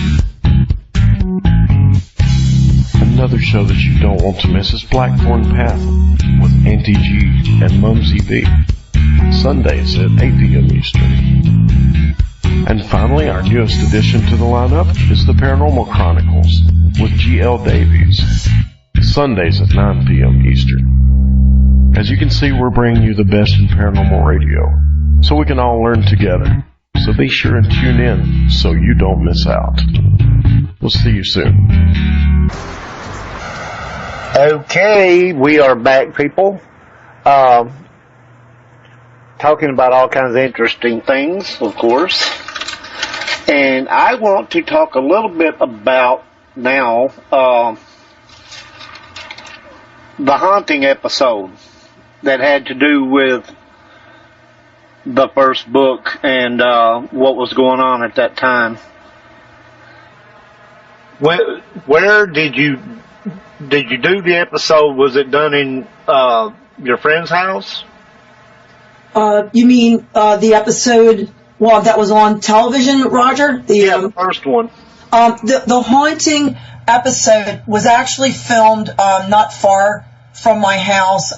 Another show that you don't want to miss is Blackthorn Path with Auntie G and Mumsy B, Sundays at 8 p.m. Eastern. And finally, our newest addition to the lineup is the Paranormal Chronicles with G.L. Davies, Sundays at 9 p.m. Eastern. As you can see, we're bringing you the best in paranormal radio, so we can all learn together. So be sure and tune in so you don't miss out. We'll see you soon. Okay, we are back, people. Talking about all kinds of interesting things, of course. And I want to talk a little bit about now the haunting episode that had to do with the first book and what was going on at that time. Where did you do the episode? Was it done in your friend's house? You mean the episode that was on television, Roger? The first one. The haunting episode was actually filmed not far from my house,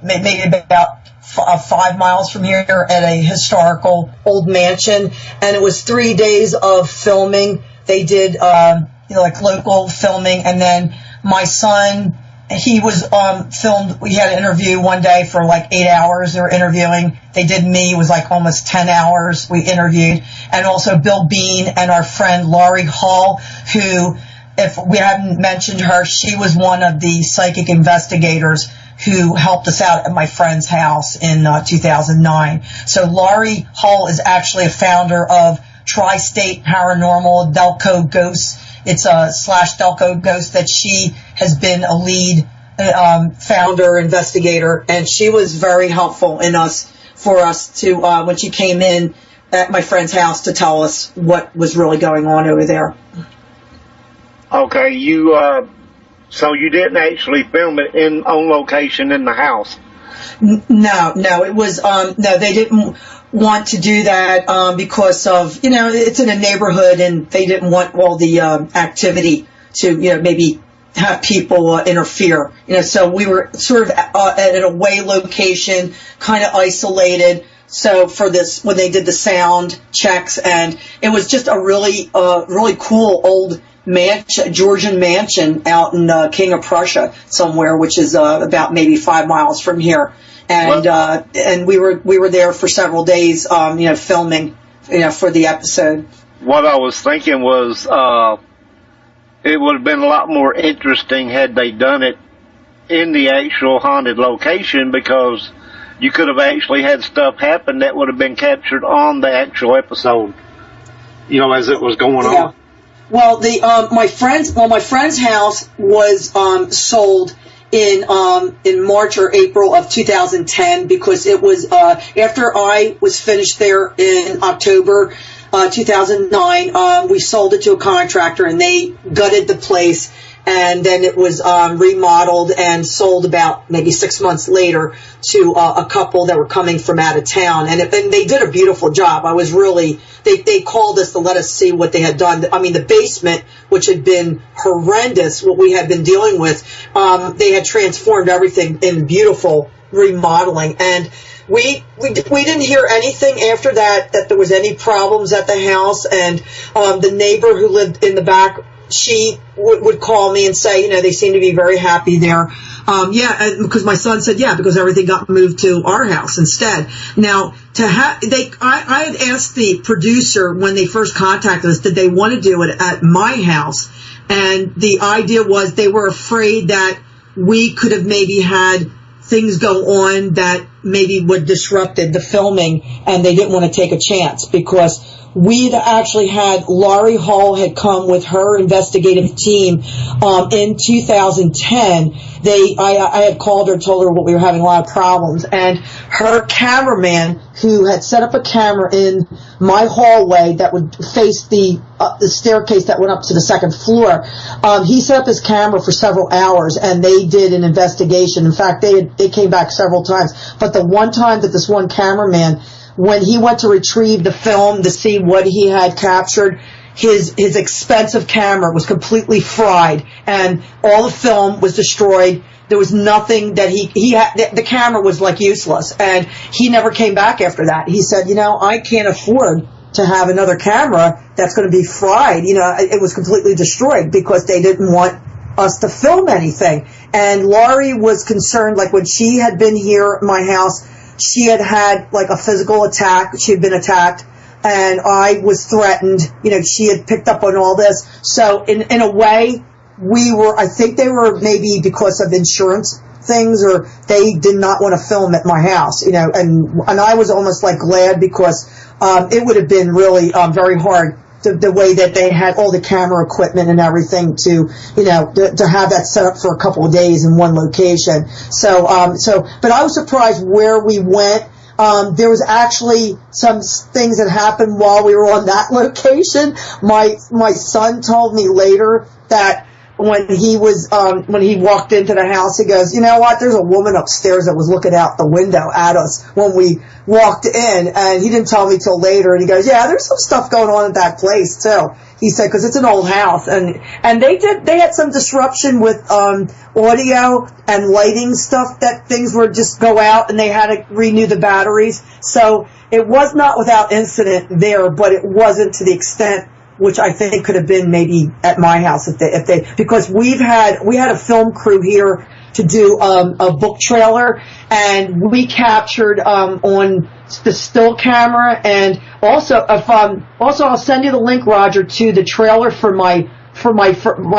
maybe about 5 miles from here at a historical old mansion, and it was 3 days of filming. They did like local filming, and then my son, he was filmed. We had an interview one day for like 8 hours. They were interviewing. They did me. It was like almost 10 hours we interviewed. And also Bill Bean and our friend Laurie Hall, who, if we haven't mentioned her, she was one of the psychic investigators who helped us out at my friend's house in 2009. So Laurie Hall is actually a founder of Tri-State Paranormal, Delco Ghosts. It's a /Delco Ghost that she has been a lead founder, investigator, and she was very helpful for us to when she came in at my friend's house to tell us what was really going on over there. Okay, so you didn't actually film it on location in the house? No, it was no, they didn't want to do that because of, it's in a neighborhood and they didn't want all the activity to, maybe have people interfere. So we were sort of at an away location, kind of isolated. So for this, when they did the sound checks, and it was just a really cool old Georgian mansion out in King of Prussia somewhere, which is about maybe 5 miles from here. And we were there for several days, filming, for the episode. What I was thinking was, it would have been a lot more interesting had they done it in the actual haunted location, because you could have actually had stuff happen that would have been captured on the actual episode, as it was going on. Well, my friend's house was sold in March or April of 2010 because it was after I was finished there in October 2009. We sold it to a contractor and they gutted the place. And then it was remodeled and sold about maybe 6 months later to a couple that were coming from out of town. And they did a beautiful job. I was really, they called us to let us see what they had done. I mean, the basement, which had been horrendous, what we had been dealing with, they had transformed everything in beautiful remodeling. And we didn't hear anything after that there was any problems at the house. And the neighbor who lived in the back, she would call me and say, they seem to be very happy there. Because my son said, because everything got moved to our house instead. Now, I had asked the producer when they first contacted us, did they want to do it at my house? And the idea was they were afraid that we could have maybe had things go on that maybe would disrupted the filming, and they didn't want to take a chance because we'd actually had Laurie Hall had come with her investigative team in 2010. I had called her, told her what we were having a lot of problems, and her cameraman, who had set up a camera in my hallway that would face the staircase that went up to the second floor, he set up his camera for several hours, and they did an investigation. In fact, they came back several times. But the one time that this one cameraman, when he went to retrieve the film to see what he had captured, his expensive camera was completely fried and all the film was destroyed. There was nothing that he had. The camera was like useless, and he never came back after that. He said, I can't afford to have another camera that's going to be fried. It was completely destroyed because they didn't want us to film anything. And Laurie was concerned, like when she had been here at my house, she had like a physical attack. She had been attacked, and I was threatened. She had picked up on all this. So in a way, I think they were maybe because of insurance things, or they did not want to film at my house, and I was almost like glad because it would have been really very hard the way that they had all the camera equipment and everything to have that set up for a couple of days in one location. But I was surprised where we went. There was actually some things that happened while we were on that location. My son told me later that when he walked into the house, he goes, there's a woman upstairs that was looking out the window at us when we walked in, and he didn't tell me till later, and he goes, there's some stuff going on at that place too. He said, because it's an old house, and they had some disruption with audio and lighting stuff, that things would just go out and they had to renew the batteries. So it was not without incident there, but it wasn't to the extent which I think could have been maybe at my house if they because we had a film crew here to do a book trailer, and we captured on the still camera, and also I'll send you the link, Roger, to the trailer for my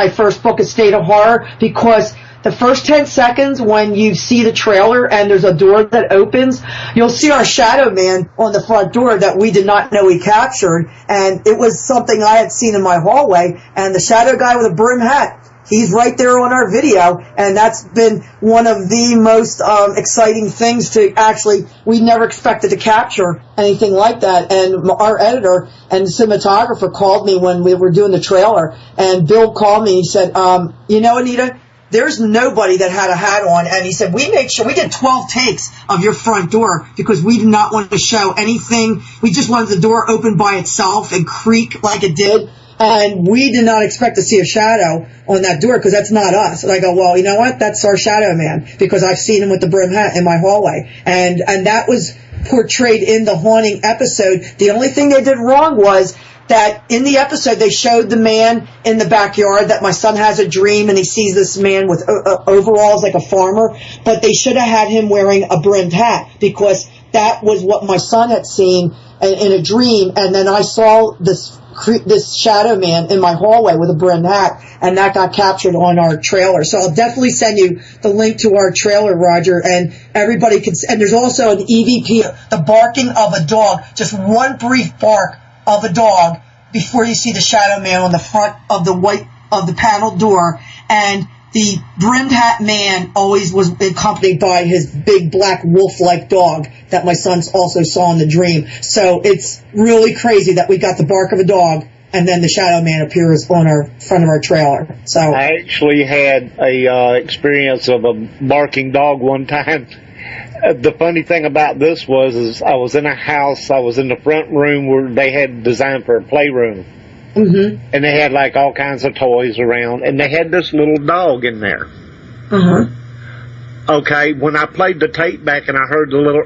first book, A State of Horror, because the first 10 seconds when you see the trailer and there's a door that opens, you'll see our shadow man on the front door that we did not know we captured. And it was something I had seen in my hallway. And the shadow guy with a brim hat, he's right there on our video. And that's been one of the most exciting things to actually, we never expected to capture anything like that. And our editor and cinematographer called me when we were doing the trailer. And Bill called me and he said, Anita, there's nobody that had a hat on, and he said, we made sure, we did 12 takes of your front door because we did not want to show anything. We just wanted the door open by itself and creak like it did, and we did not expect to see a shadow on that door because that's not us. And I go, well, you know what? That's our shadow man because I've seen him with the brim hat in my hallway. And that was portrayed in the haunting episode. The only thing they did wrong was that in the episode they showed the man in the backyard, that my son has a dream and he sees this man with overalls like a farmer, but they should have had him wearing a brimmed hat because that was what my son had seen in a dream. And then I saw this shadow man in my hallway with a brimmed hat, and that got captured on our trailer. So I'll definitely send you the link to our trailer, Roger, and everybody can. And there's also an EVP, the barking of a dog, just one brief bark of a dog before you see the Shadow Man on the front of the panel door, and the brimmed hat man always was accompanied by his big black wolf-like dog that my son also saw in the dream. So it's really crazy that we got the bark of a dog, and then the Shadow Man appears on our front of our trailer. So I actually had a experience of a barking dog one time. The funny thing about this is I was in a house. I was in the front room where they had designed for a playroom. Mm-hmm. And they had like all kinds of toys around, and they had this little dog in there. Uh-huh. Okay, when I played the tape back and I heard the little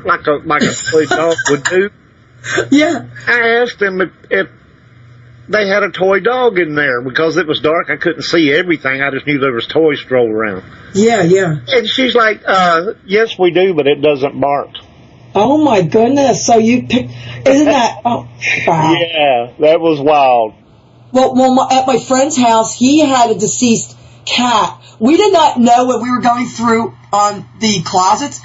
like a toy dog would do. Yeah. I asked them if they had a toy dog in there because it was dark. I couldn't see everything. I just knew there was toys strolled around. Yeah, yeah. And she's like, yes, we do, but it doesn't bark. Oh, my goodness. So you picked... Isn't that... Oh, wow. Yeah, that was wild. Well, at my friend's house, he had a deceased cat. We did not know when we were going through the closets.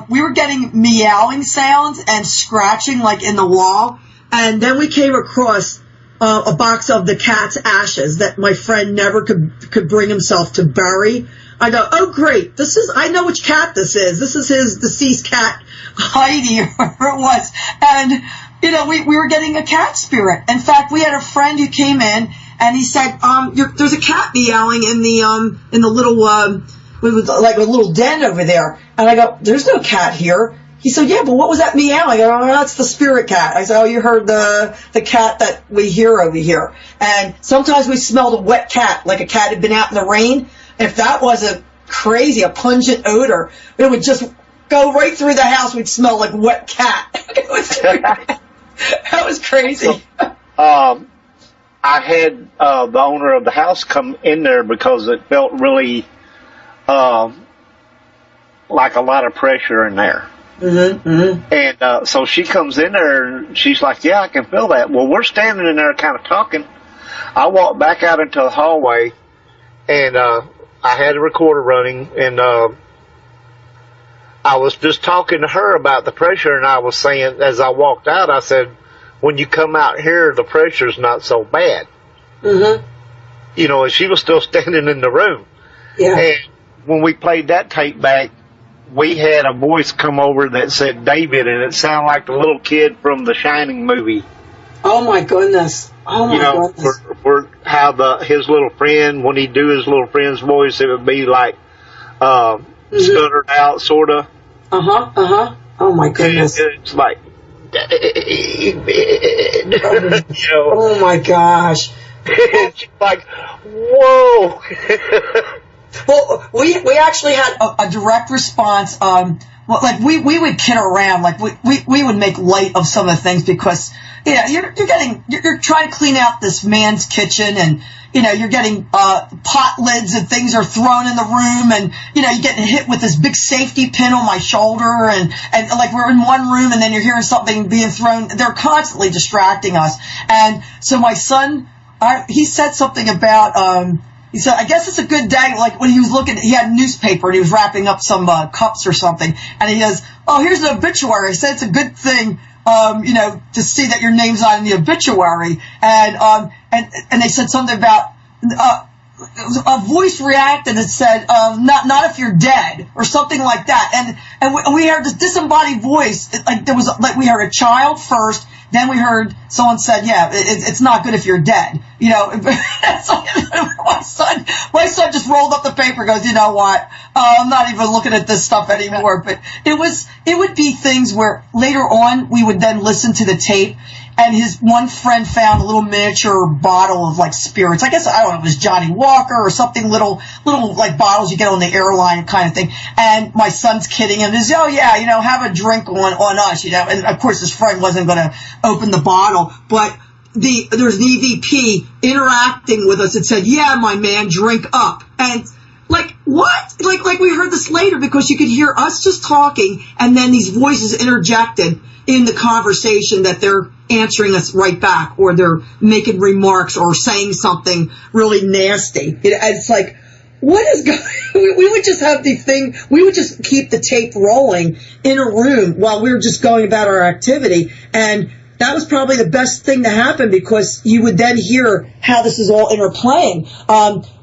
We were getting meowing sounds and scratching, like, in the wall. And then we came across a box of the cat's ashes that my friend never could bring himself to bury. I go, oh, great. I know which cat this is. This is his deceased cat, Heidi, or whatever it was. And, we were getting a cat spirit. In fact, we had a friend who came in, and he said, there's a cat meowing in the little, like a little den over there. And I go, there's no cat here. He said, yeah, but what was that meowing? I go, oh, that's the spirit cat. I said, oh, you heard the cat that we hear over here. And sometimes we smelled a wet cat, like a cat had been out in the rain. If that wasn't crazy, a pungent odor, it would just go right through the house. We'd smell like wet cat. That was crazy. I had the owner of the house come in there because it felt really like a lot of pressure in there. Mm-hmm, mm-hmm. And so she comes in there and she's like, yeah, I can feel that. Well, we're standing in there kind of talking. I walked back out into the hallway, and I had a recorder running, and I was just talking to her about the pressure, and I was saying, as I walked out, I said, when you come out here, the pressure's not so bad. Mm-hmm. And she was still standing in the room. Yeah. And when we played that tape back, we had a voice come over that said David, and it sounded like the little kid from the Shining movie. Oh, my goodness. Oh, my goodness. For how his little friend, when he'd do his little friend's voice, it would be like stuttered out, sort of. Uh-huh, uh-huh. Oh, my goodness. And it's like, Oh, my gosh. It's like, whoa. Well, we actually had a direct response. Like we would kid around, like we would make light of some of the things because you're trying to clean out this man's kitchen, and you're getting pot lids and things are thrown in the room, and you're getting hit with this big safety pin on my shoulder, and like we're in one room and then you're hearing something being thrown. They're constantly distracting us, and so my son, he said something about. He said, I guess it's a good day, like when he was he had a newspaper and he was wrapping up some cups or something, and he goes, oh, here's an obituary. I said, it's a good thing, to see that your name's not in the obituary. And they said something about, a voice reacted and said, not if you're dead, or something like that. And we heard this disembodied voice, we heard a child first, then we heard someone said, yeah, it's not good if you're dead. My son just rolled up the paper and goes, you know what? I'm not even looking at this stuff anymore. But it would be things where later on we would then listen to the tape, and his one friend found a little miniature bottle of like spirits. I guess, I don't know, it was Johnny Walker or something, little like bottles you get on the airline kind of thing. And my son's kidding him. He's, oh yeah, have a drink on us, And of course his friend wasn't going to open the bottle, but there's an EVP interacting with us. It said, yeah, my man, drink up. And like, what? Like we heard this later because you could hear us just talking and then these voices interjected in the conversation that they're answering us right back, or they're making remarks or saying something really nasty. It's like, what is going on? We would just have we would just keep the tape rolling in a room while we were just going about our activity. And that was probably the best thing to happen, because you would then hear how this is all interplaying.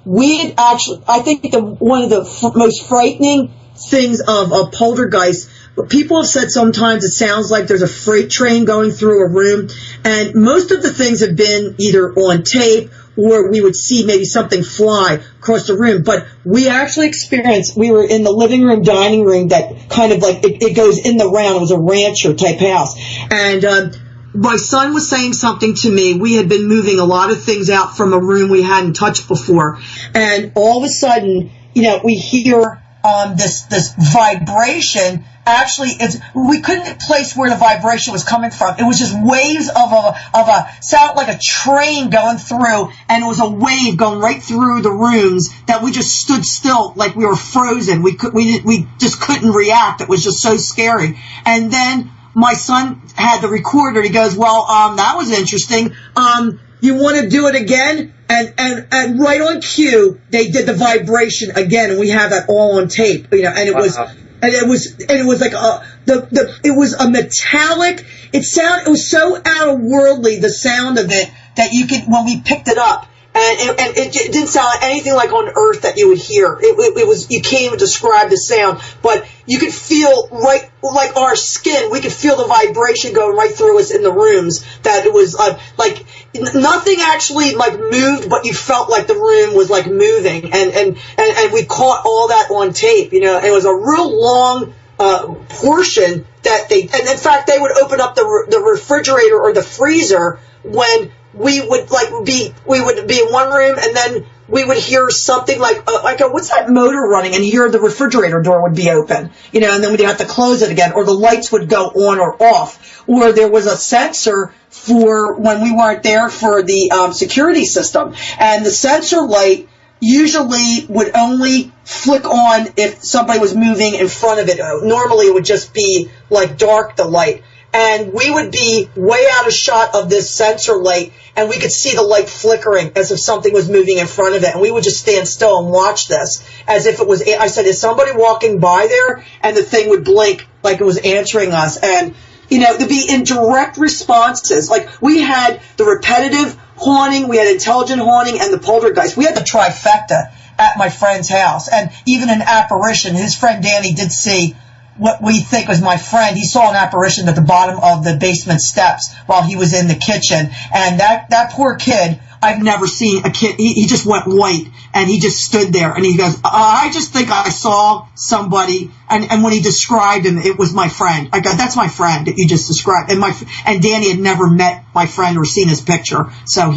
We had actually, I think one of the most frightening things of a poltergeist, people have said sometimes it sounds like there's a freight train going through a room, and most of the things have been either on tape or we would see maybe something fly across the room. But we actually experienced, we were in the living room, dining room, that kind of like, it goes in the round. It was a rancher type house. And my son was saying something to me. We had been moving a lot of things out from a room we hadn't touched before. And all of a sudden, we hear this vibration. Actually, we couldn't place where the vibration was coming from. It was just waves of a sound like a train going through, and it was a wave going right through the rooms that we just stood still, like we were frozen. We just couldn't react. It was just so scary. And then my son had the recorder. He goes, "Well, that was interesting. You want to do it again?" And right on cue, they did the vibration again, and we have that all on tape. And it was. And it was like it was a metallic. It was so out-of-worldly, the sound of it, that you could, when we picked it up, and it didn't sound like anything like on Earth that you would hear. It was, you can't even describe the sound, but you could feel right, like our skin, we could feel the vibration going right through us in the rooms, that it was like nothing actually like moved, but you felt like the room was like moving, and we caught all that on tape, and it was a real long portion that and in fact they would open up the refrigerator or the freezer when we would be in one room, and then we would hear something like what's that motor running, and hear the refrigerator door would be open, and then we'd have to close it again, or the lights would go on or off, or there was a sensor for when we weren't there for the security system, and the sensor light usually would only flick on if somebody was moving in front of it. Normally it would just be like dark, the light. And we would be way out of shot of this sensor light, and we could see the light flickering as if something was moving in front of it. And we would just stand still and watch this as if it was, I said, is somebody walking by there? And the thing would blink like it was answering us. And, to be in direct responses. Like, we had the repetitive haunting, we had intelligent haunting, and the poltergeist. We had the trifecta at my friend's house. And even an apparition, his friend Danny did see what we think was my friend. He saw an apparition at the bottom of the basement steps while he was in the kitchen. And that poor kid, I've never seen a kid, he just went white, and he just stood there, and he goes, I just think I saw somebody, and when he described him, it was my friend. I go, that's my friend that you just described. And Danny had never met my friend or seen his picture. So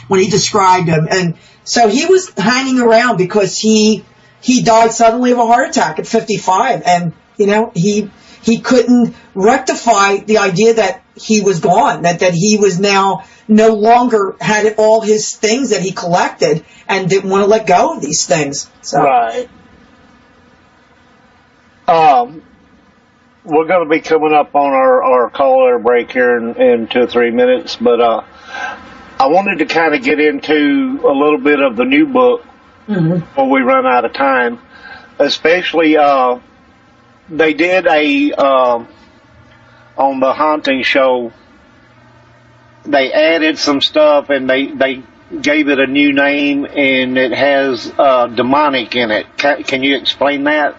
when he described him, and so he was hanging around because he died suddenly of a heart attack at 55, and he couldn't rectify the idea that he was gone, that he was now no longer had all his things that he collected, and didn't want to let go of these things. So. Right. We're going to be coming up on our caller break here in 2 or 3 minutes, but I wanted to kind of get into a little bit of the new book before we run out of time, especially they did on the haunting show, they added some stuff, and they gave it a new name, and it has demonic in it. Can you explain that?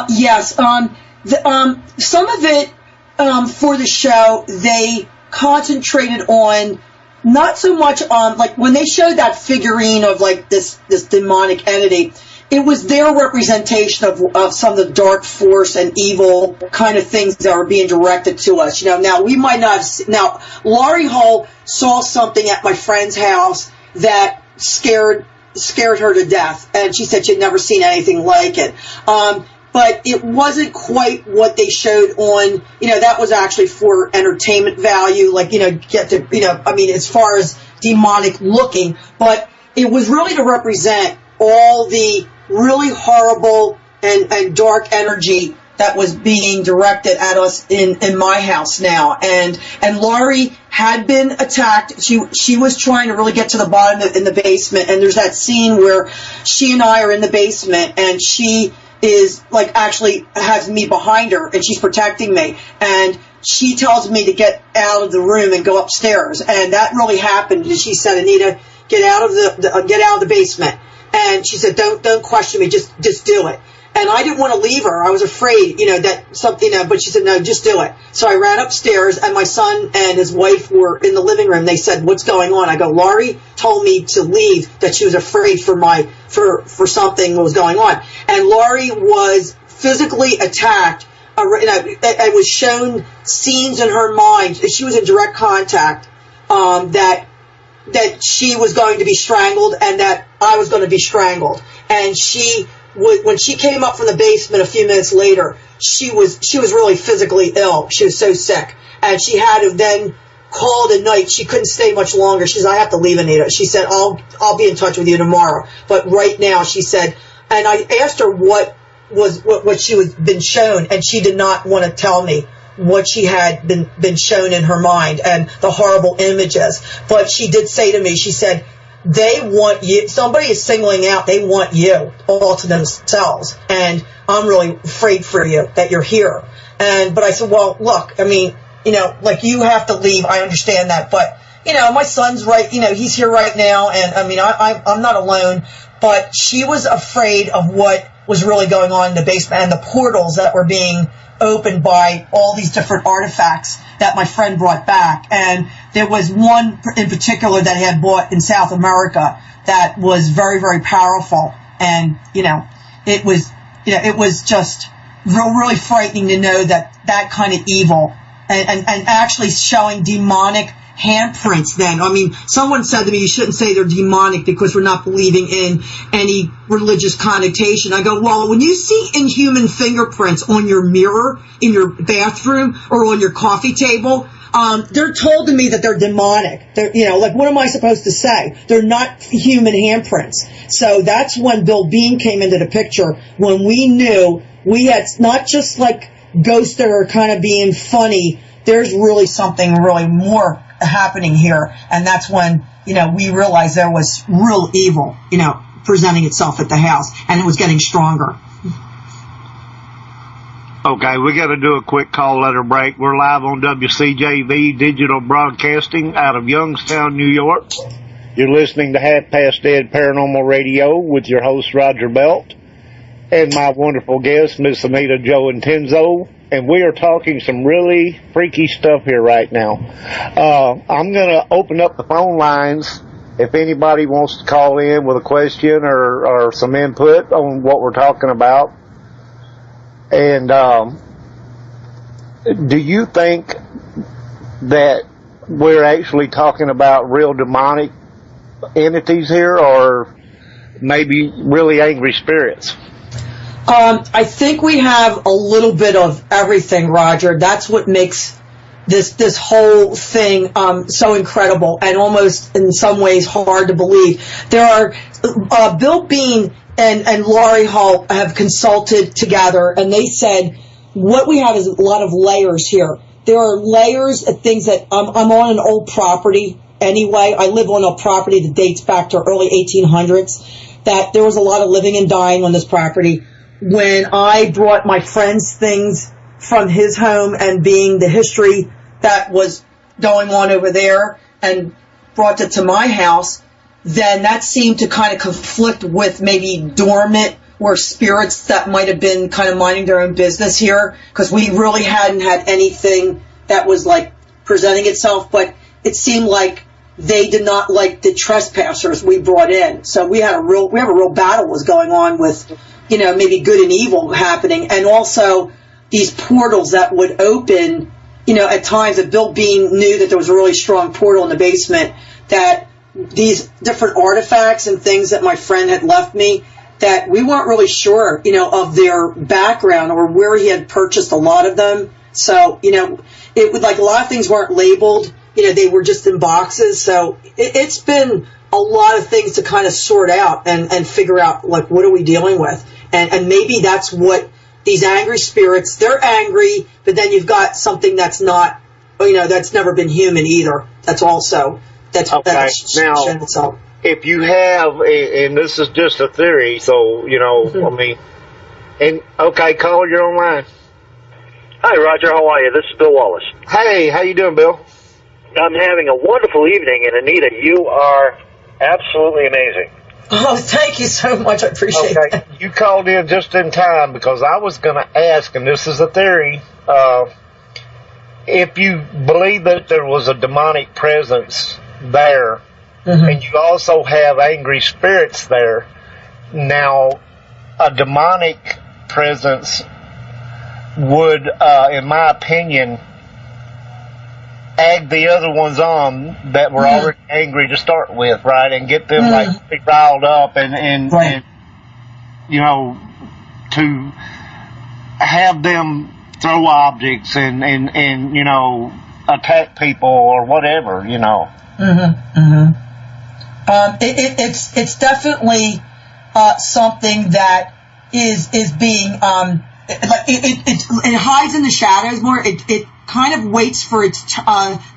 Yes. Some of it for the show, they concentrated on not so much on, like, when they showed that figurine of like this demonic entity, it was their representation of some of the dark force and evil kind of things that were being directed to us. Now we might not have now, Laurie Hull saw something at my friend's house that scared her to death, and she said she'd never seen anything like it. But it wasn't quite what they showed on, that was actually for entertainment value, like, as far as demonic looking, but it was really to represent all the really horrible and dark energy that was being directed at us in my house now. And Laurie had been attacked. She was trying to really get to the bottom in the basement, and there's that scene where she and I are in the basement, and she is like actually has me behind her, and she's protecting me, and she tells me to get out of the room and go upstairs. And that really happened. And she said, Anita, get out of the basement. And she said, don't question me, just do it. And I didn't want to leave her. I was afraid, that something, but she said, no, just do it. So I ran upstairs, and my son and his wife were in the living room. They said, what's going on? I go, Laurie told me to leave, that she was afraid for something was going on. And Laurie was physically attacked. I was shown scenes in her mind. She was in direct contact, that she was going to be strangled and that I was going to be strangled. And when she came up from the basement a few minutes later, she was really physically ill. She was so sick. And she had to then call it a night. She couldn't stay much longer. She said, I have to leave, Anita. She said, I'll be in touch with you tomorrow. But right now, she said, and I asked her what she was been shown, and she did not want to tell me what she had been shown in her mind and the horrible images. But she did say to me, she said, they want you. Somebody is singling out. They want you all to themselves. And I'm really afraid for you that you're here. But I said, well, look, I mean, like you have to leave. I understand that. But, my son's right. He's here right now. And I mean, I'm not alone. But she was afraid of what was really going on in the basement and the portals that were being opened by all these different artifacts that my friend brought back. And there was one in particular that he had bought in South America that was very, very powerful. And, it was just really frightening to know that kind of evil and actually showing demonic handprints then. I mean, someone said to me, you shouldn't say they're demonic because we're not believing in any religious connotation. I go, well, when you see inhuman fingerprints on your mirror in your bathroom or on your coffee table, they're told to me that they're demonic. They're, like, what am I supposed to say? They're not human handprints. So that's when Bill Bean came into the picture, when we knew we had not just like ghosts that are kind of being funny. There's really something really more happening here. And that's when, we realized there was real evil, presenting itself at the house, and it was getting stronger. Okay, we got to do a quick call letter break. We're live on WCJV Digital Broadcasting out of Youngstown, New York. You're listening to Half Past Dead Paranormal Radio with your host, Roger Belt, and my wonderful guest, Miss Anita Jo Intenzo. And we are talking some really freaky stuff here right now. I'm going to open up the phone lines if anybody wants to call in with a question or some input on what we're talking about. And do you think that we're actually talking about real demonic entities here, or maybe really angry spirits? I think we have a little bit of everything, Roger. That's what makes this whole thing so incredible and almost in some ways hard to believe. There are Bill Bean and Laurie Hall have consulted together, and they said what we have is a lot of layers here. There are layers of things that I'm on an old property anyway. I live on a property that dates back to early 1800s. That there was a lot of living and dying on this property. When I brought my friend's things from his home and being the history that was going on over there and brought it to my house, then that seemed to kind of conflict with maybe dormant or spirits that might have been kind of minding their own business here, because we really hadn't had anything that was like presenting itself, but it seemed like they did not like the trespassers we brought in. So we have a real battle was going on with, maybe good and evil happening, and also these portals that would open, at times that Bill Bean knew that there was a really strong portal in the basement, that these different artifacts and things that my friend had left me, that we weren't really sure, of their background or where he had purchased a lot of them. So, it would, like, a lot of things weren't labeled, they were just in boxes. So it's been a lot of things to kind of sort out and figure out, like, what are we dealing with? And maybe that's what these angry spirits, they're angry, but then you've got something that's not, that's never been human either. That's okay. Now, itself. If you have, and this is just a theory, so, Mm-hmm. okay, caller, you're online. Hi, Roger. How are you? This is Bill Wallace. Hey, how you doing, Bill? I'm having a wonderful evening, and Anita, you are absolutely amazing. Oh, thank you so much. I appreciate that. You called in just in time because I was going to ask, and this is a theory, if you believe that there was a demonic presence there, and you also have angry spirits there, now a demonic presence would, in my opinion, egg the other ones on that were already angry to start with, right? And get them like riled up and you know, to have them throw objects and you know, attack people or whatever, you know. It's definitely something that is being it hides in the shadows more. It kind of waits for its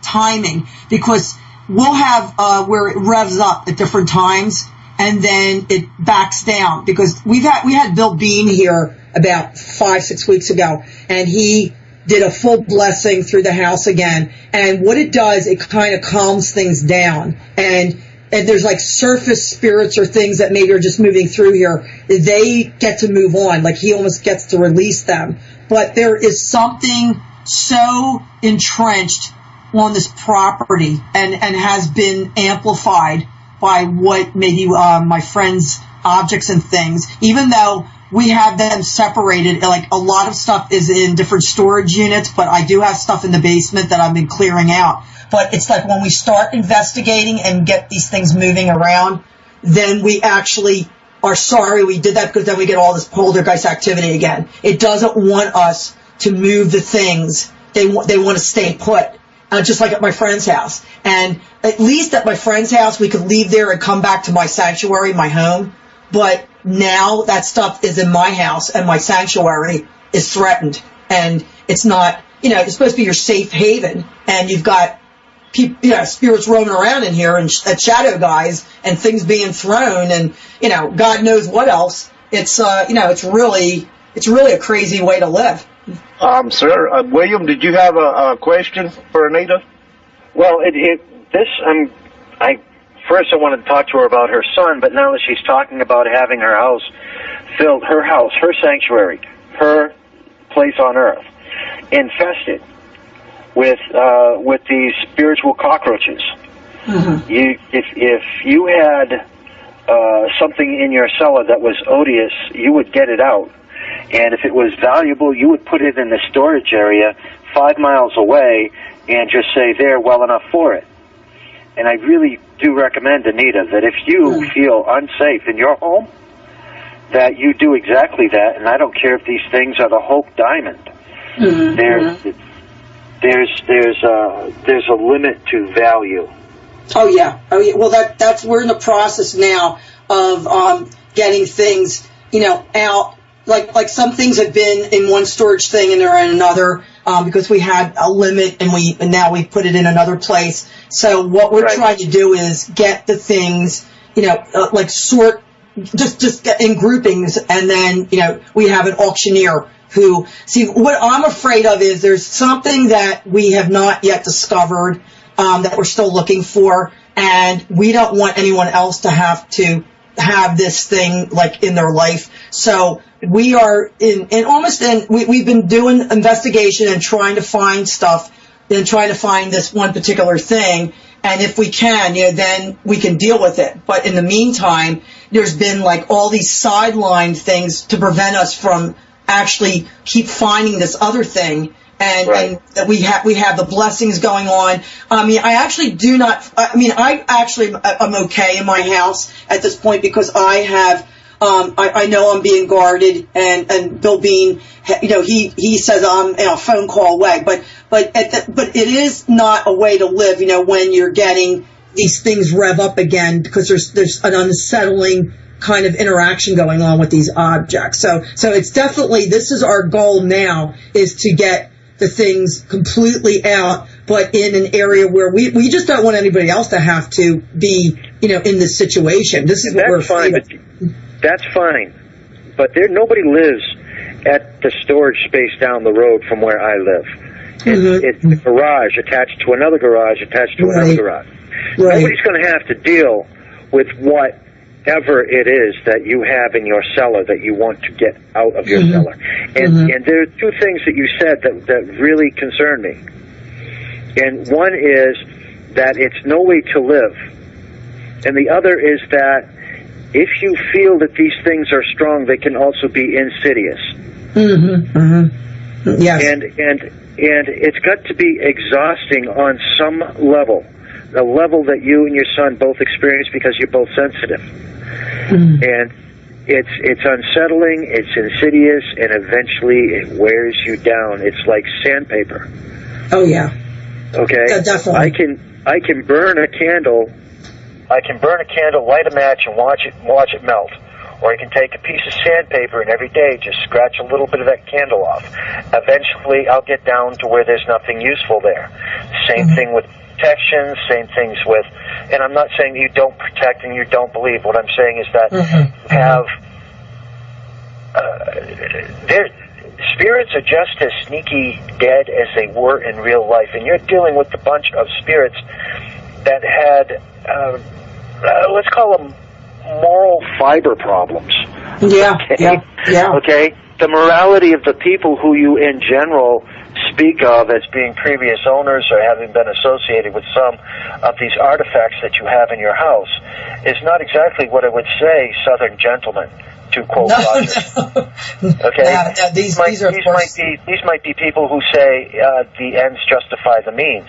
timing, because we'll have where it revs up at different times and then it backs down, because we had Bill Bean here about 5-6 weeks ago, and he did a full blessing through the house again, and what it does, it kind of calms things down, and there's like surface spirits or things that maybe are just moving through here, they get to move on, like he almost gets to release them. But there is something so entrenched on this property and has been amplified by what maybe my friends' objects and things, even though we have them separated. Like a lot of stuff is in different storage units, but I do have stuff in the basement that I've been clearing out. But it's like when we start investigating and get these things moving around, then we actually are sorry we did that, because then we get all this poltergeist activity again. It doesn't want us to move the things. They want to stay put, just like at my friend's house. And at least at my friend's house, we could leave there and come back to my sanctuary, my home. But now that stuff is in my house, and my sanctuary is threatened. And it's not, you know, it's supposed to be your safe haven. And you've got people, you know, spirits roaming around in here, and shadow guys, and things being thrown, and, you know, God knows what else. It's, you know, it's really a crazy way to live. Sir, William, did you have a question for Anita? Well, First, I wanted to talk to her about her son, but now that she's talking about having her house filled, her sanctuary, her place on earth, infested with these spiritual cockroaches. If you had something in your cellar that was odious, you would get it out. And if it was valuable, you would put it in the storage area 5 miles away and just say, there, well enough for it. And I really do recommend, Anita, that if you feel unsafe in your home, that you do exactly that. And I don't care if these things are the Hope Diamond. There's a limit to value. Oh yeah. Well, we're in the process now of getting things, you know, out. Like some things have been in one storage thing and they're in another, because we had a limit and now we put it in another place. So what we're trying to do is get the things, you know, like sort, just get in groupings, and then, you know, we have an auctioneer who, see, what I'm afraid of is there's something that we have not yet discovered, that we're still looking for, and we don't want anyone else to have this thing like in their life. So we are we've been doing investigation and trying to find stuff, and trying to find this one particular thing. And if we can, you know, then we can deal with it. But in the meantime, there's been like all these sideline things to prevent us from actually keep finding this other thing. And that we have the blessings going on. I mean, I'm okay in my house at this point, because I have, I know I'm being guarded, and Bill Bean, you know, he says I'm a phone call away, but it is not a way to live, you know, when you're getting these things rev up again, because there's an unsettling kind of interaction going on with these objects. So it's definitely, this is our goal now, is to get the things completely out, but in an area where we just don't want anybody else to have to be, you know, in this situation. This is what we're afraid of. That's fine, but nobody lives at the storage space down the road from where I live. It's a garage attached to another garage attached to another garage. Right. Nobody's going to have to deal with whatever it is that you have in your cellar that you want to get out of your cellar. And there are two things that you said that really concern me. And one is that it's no way to live. And the other is that if you feel that these things are strong, they can also be insidious. Yes. And it's got to be exhausting on some level, a level that you and your son both experience because you're both sensitive. And it's unsettling, it's insidious, and eventually it wears you down. It's like sandpaper. Oh yeah. Okay. Yeah, definitely. I can burn a candle. I can burn a candle, light a match, and watch it melt. Or I can take a piece of sandpaper and every day just scratch a little bit of that candle off. Eventually, I'll get down to where there's nothing useful there. Same thing with protection, same things with, and I'm not saying you don't protect and you don't believe. What I'm saying is that you have, spirits are just as sneaky dead as they were in real life. And you're dealing with a bunch of spirits that had, let's call them moral fiber problems. Yeah, okay? Okay? The morality of the people who you in general speak of as being previous owners or having been associated with some of these artifacts that you have in your house is not exactly what I would say Southern gentlemen, to quote Roger. Okay? These might be people who say the ends justify the means.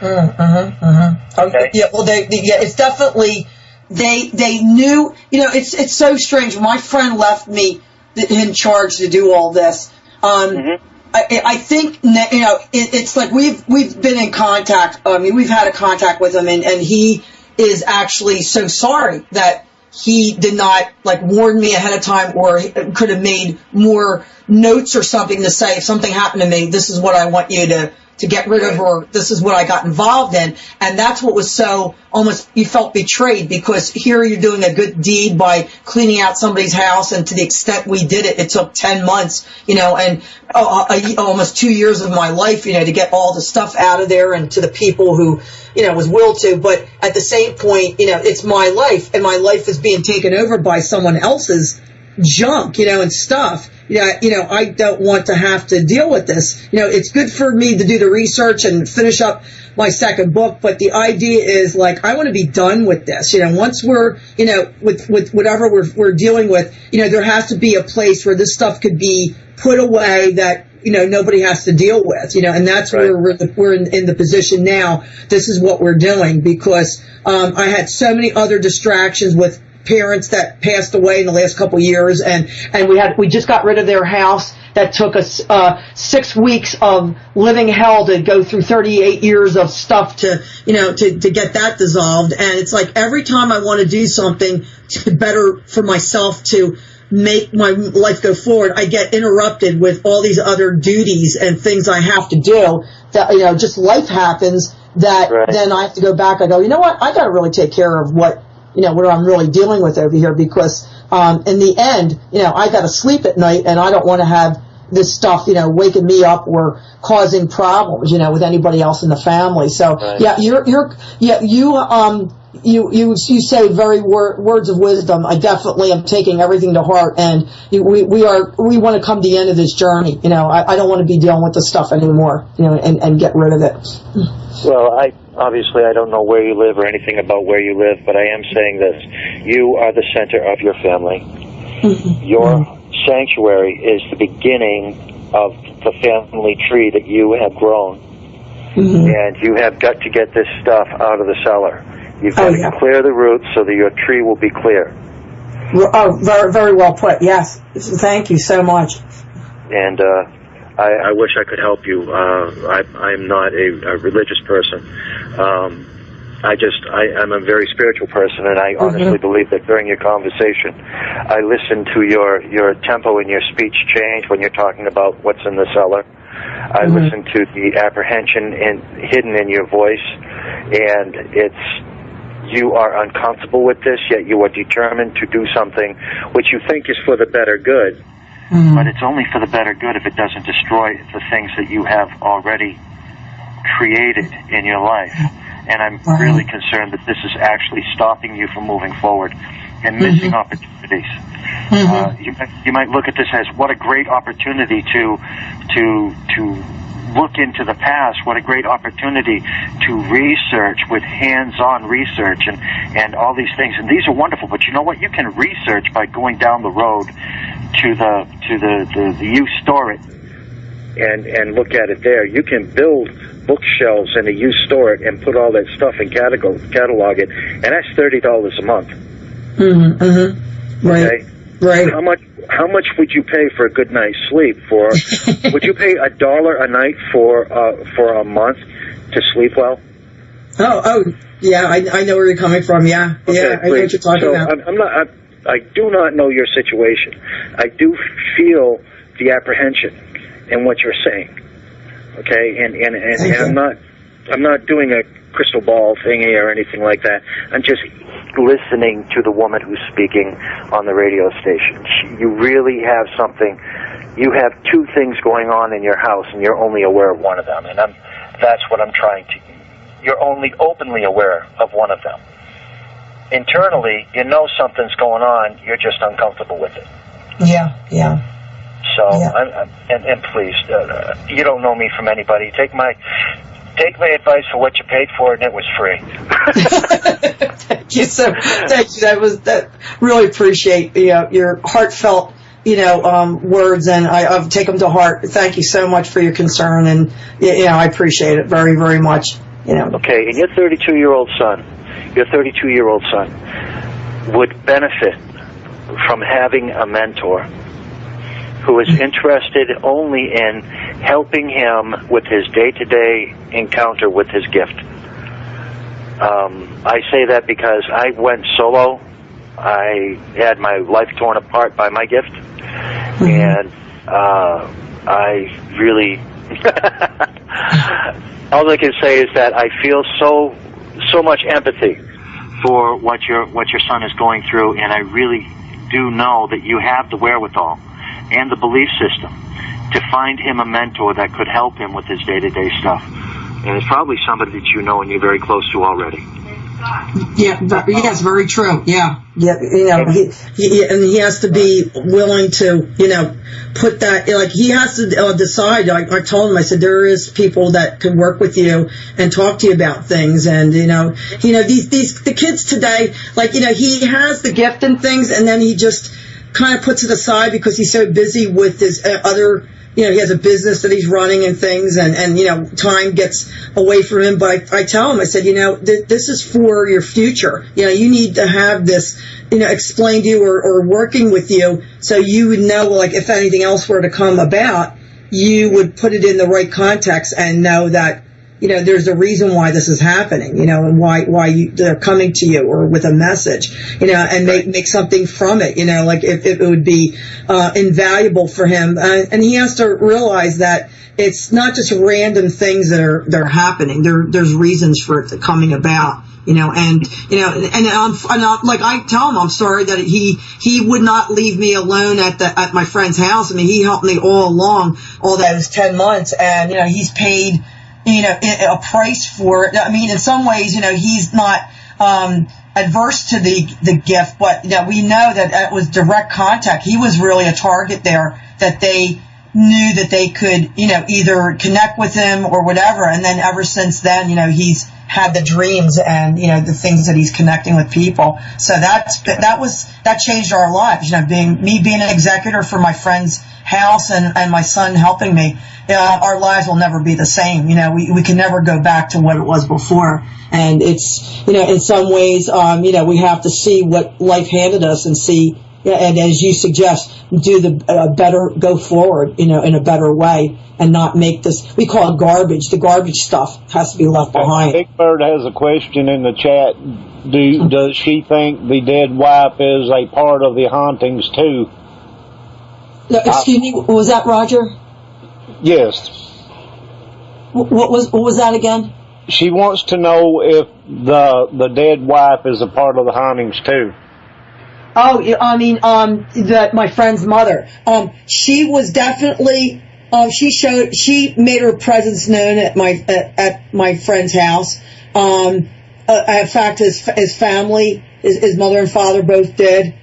Okay? Yeah, well, it's definitely... They knew, it's so strange. My friend left me in charge to do all this. I think, it's like we've been in contact. I mean, we've had a contact with him, and he is actually so sorry that he did not warn me ahead of time, or could have made more notes or something to say, if something happened to me, this is what I want you to get rid of, or this is what I got involved in. And that's what was so almost, you felt betrayed, because here you're doing a good deed by cleaning out somebody's house, and to the extent we did it, it took 10 months, and almost 2 years of my life, to get all the stuff out of there and to the people who, was willed to. But at the same point, it's my life, and my life is being taken over by someone else's junk, and stuff. I don't want to have to deal with this. It's good for me to do the research and finish up my second book, but the idea is I want to be done with this. Once we're, with whatever we're dealing with, there has to be a place where this stuff could be put away that, nobody has to deal with, and that's where we're in the position now. This is what we're doing, because, I had so many other distractions with parents that passed away in the last couple of years, and we just got rid of their house. That took us 6 weeks of living hell to go through 38 years of stuff to get that dissolved. And it's like every time I want to do something better for myself to make my life go forward, I get interrupted with all these other duties and things I have to do. That just life happens. That then I have to go back. I go, you know what? I got to really take care of what I'm really dealing with over here, because in the end, I got to sleep at night, and I don't want to have this stuff, waking me up or causing problems, with anybody else in the family. So you say very words of wisdom. I definitely am taking everything to heart, and we want to come to the end of this journey. I don't want to be dealing with this stuff anymore, and get rid of it. Well, I don't know where you live or anything about where you live, but I am saying this. You are the center of your family. Your sanctuary is the beginning of the family tree that you have grown. And you have got to get this stuff out of the cellar. You've got to clear the roots so that your tree will be clear. Oh, very, very well put. Yes. Thank you so much. And I wish I could help you. I'm not a religious person. I'm a very spiritual person, and I honestly believe that during your conversation, I listened to your tempo and your speech change when you're talking about what's in the cellar. I listened to the apprehension hidden in your voice, and you are uncomfortable with this, yet you are determined to do something which you think is for the better good. but it's only for the better good if it doesn't destroy the things that you have already created in your life. And I'm really concerned that this is actually stopping you from moving forward and missing opportunities. You might look at this as what a great opportunity to look into the past, what a great opportunity to research with hands-on research and all these things. And these are wonderful, but you know what? You can research by going down the road to the used store it and look at it there. You can build bookshelves in a used store it and put all that stuff and catalog it, and that's $30 a month. Right. Okay? Right. How much would you pay for a good night's sleep? Would you pay $1 a night for a month to sleep well? Oh, yeah. I know where you're coming from. Yeah, okay, yeah. I know what you're talking about. I do not know your situation. I do feel the apprehension in what you're saying. Okay, and I'm not doing a crystal ball thingy or anything like that. I'm just listening to the woman who's speaking on the radio station. You really have something. You have two things going on in your house, and you're only aware of one of them. And that's what I'm trying to. You're only openly aware of one of them. Internally, you know something's going on. You're just uncomfortable with it. Yeah. So, and please, you don't know me from anybody. Take my advice for what you paid for, and it was free. Thank you. That really appreciate your heartfelt words, and I've taken them to heart. Thank you so much for your concern, and I appreciate it very, very much. Okay, and your 32-year-old son would benefit from having a mentor who is interested only in helping him with his day-to-day encounter with his gift. I say that because I went solo. I had my life torn apart by my gift, and I really all I can say is that I feel so much empathy for what your son is going through, and I really do know that you have the wherewithal and the belief system to find him a mentor that could help him with his day-to-day stuff. And it's probably somebody that you know and you're very close to already. Yeah, yes, very true. Yeah. He has to be willing to, put that, he has to decide. I told him, I said, there is people that can work with you and talk to you about things. And, the kids today, he has the gift and things, and then he just kind of puts it aside because he's so busy with his other, he has a business that he's running and things, and time gets away from him. But I tell him, I said, this is for your future. You need to have this, explained to you or working with you so you would know, if anything else were to come about, you would put it in the right context and know that, there's a reason why this is happening, and why they're coming to you or with a message, and make something from it, if it would be invaluable for him. And he has to realize that it's not just random things that are happening. There's reasons for it coming about, and I tell him I'm sorry that he would not leave me alone at my friend's house. I mean, he helped me all along all those 10 months, and he's paid a price for it. I mean, in some ways, he's not adverse to the gift, but we know that it was direct contact. He was really a target there, that they knew that they could, either connect with him or whatever. And then ever since then, he's had the dreams and, the things that he's connecting with people. So that changed our lives, being an executor for my friend's house and my son helping me. Our lives will never be the same. We can never go back to what it was before. And it's, in some ways, we have to see what life handed us and see, and as you suggest, do the better, go forward, in a better way, and not make this, we call it garbage. The garbage stuff has to be left behind. Big Bird has a question in the chat. Does she think the dead wife is a part of the hauntings too? No, excuse me, was that Roger? Yes. What was that again? She wants to know if the dead wife is a part of the hauntings too. Oh, I mean, that my friend's mother. She was definitely. She made her presence known at my friend's house. In fact, his family, his mother and father both did.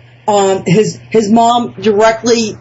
His mom directly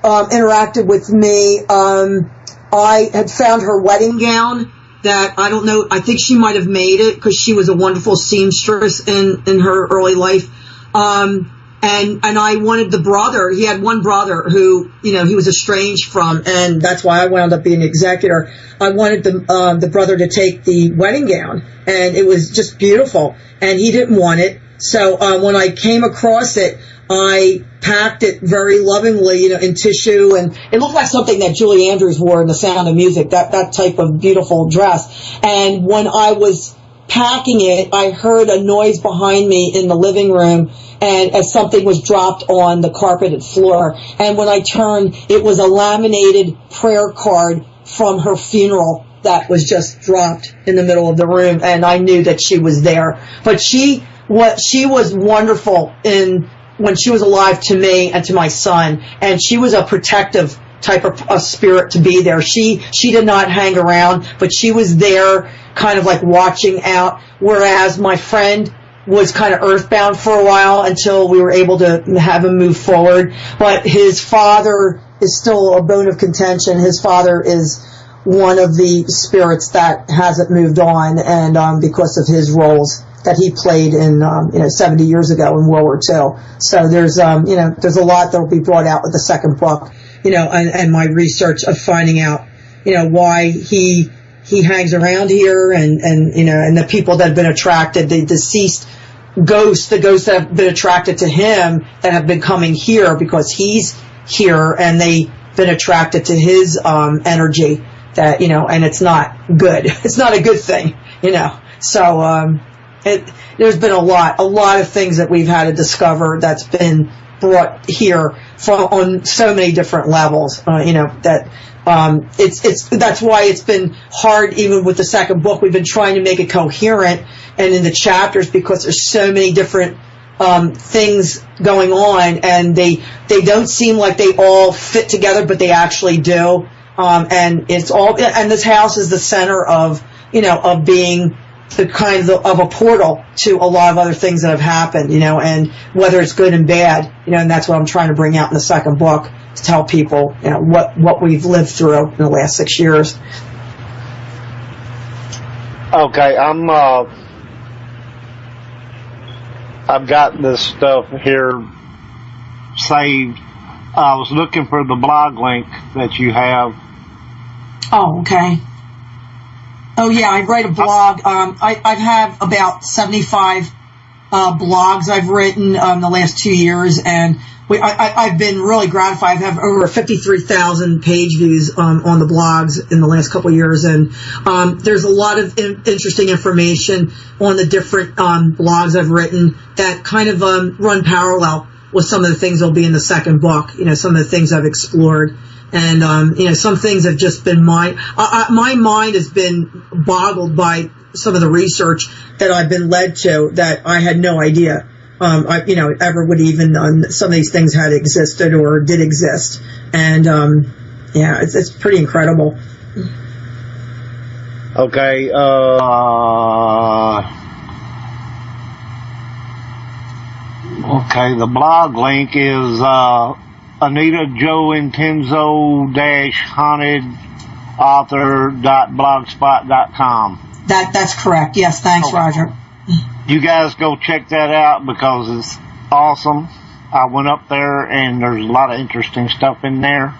interacted with me. I had found her wedding gown that I don't know. I think she might have made it because she was a wonderful seamstress in her early life. And I wanted the brother. He had one brother who, he was estranged from, and that's why I wound up being the executor. I wanted the brother to take the wedding gown, and it was just beautiful. And he didn't want it. So when I came across it, I packed it very lovingly, in tissue, and it looked like something that Julie Andrews wore in The Sound of Music, that type of beautiful dress. And when I was packing it, I heard a noise behind me in the living room, and as something was dropped on the carpeted floor. And when I turned, it was a laminated prayer card from her funeral that was just dropped in the middle of the room, and I knew that she was there. But she was wonderful when she was alive to me and to my son, and she was a protective type of a spirit to be there. She did not hang around, but she was there kind of like watching out, whereas my friend was kind of earthbound for a while until we were able to have him move forward. But his father is still a bone of contention. His father is one of the spirits that hasn't moved on, and because of his roles that he played in 70 years ago in World War II. So there's there's a lot that will be brought out with the second book, and my research of finding out why he hangs around here, and the people that have been attracted, the deceased ghosts, the ghosts that have been attracted to him that have been coming here because he's here, and they've been attracted to his energy that and it's not good. It's not a good thing, So there's been a lot of things that we've had to discover that's been brought here on so many different levels. That that's why it's been hard. Even with the second book, we've been trying to make it coherent and in the chapters because there's so many different things going on, and they don't seem like they all fit together, but they actually do. And it's all. And this house is the center of of being the kind of a portal to a lot of other things that have happened, and whether it's good and bad, and that's what I'm trying to bring out in the second book to tell people, what we've lived through in the last 6 years. Okay, I've got this stuff here saved. I was looking for the blog link that you have. Oh, okay. Oh, yeah, I write a blog. I have about 75 blogs I've written the last 2 years, and I've been really gratified. I have over 53,000 page views on the blogs in the last couple of years, and there's a lot of interesting information on the different blogs I've written that kind of run parallel with some of the things that'll be in the second book, some of the things I've explored. And, some things have just been my mind has been boggled by some of the research that I've been led to that I had no idea, ever would even, some of these things had existed or did exist. And, it's pretty incredible. Okay, the blog link is, Anita Jo Intenzo -haunted author.blogspot.com. That's correct. Yes, thanks, okay. Roger. You guys go check that out because it's awesome. I went up there and there's a lot of interesting stuff in there.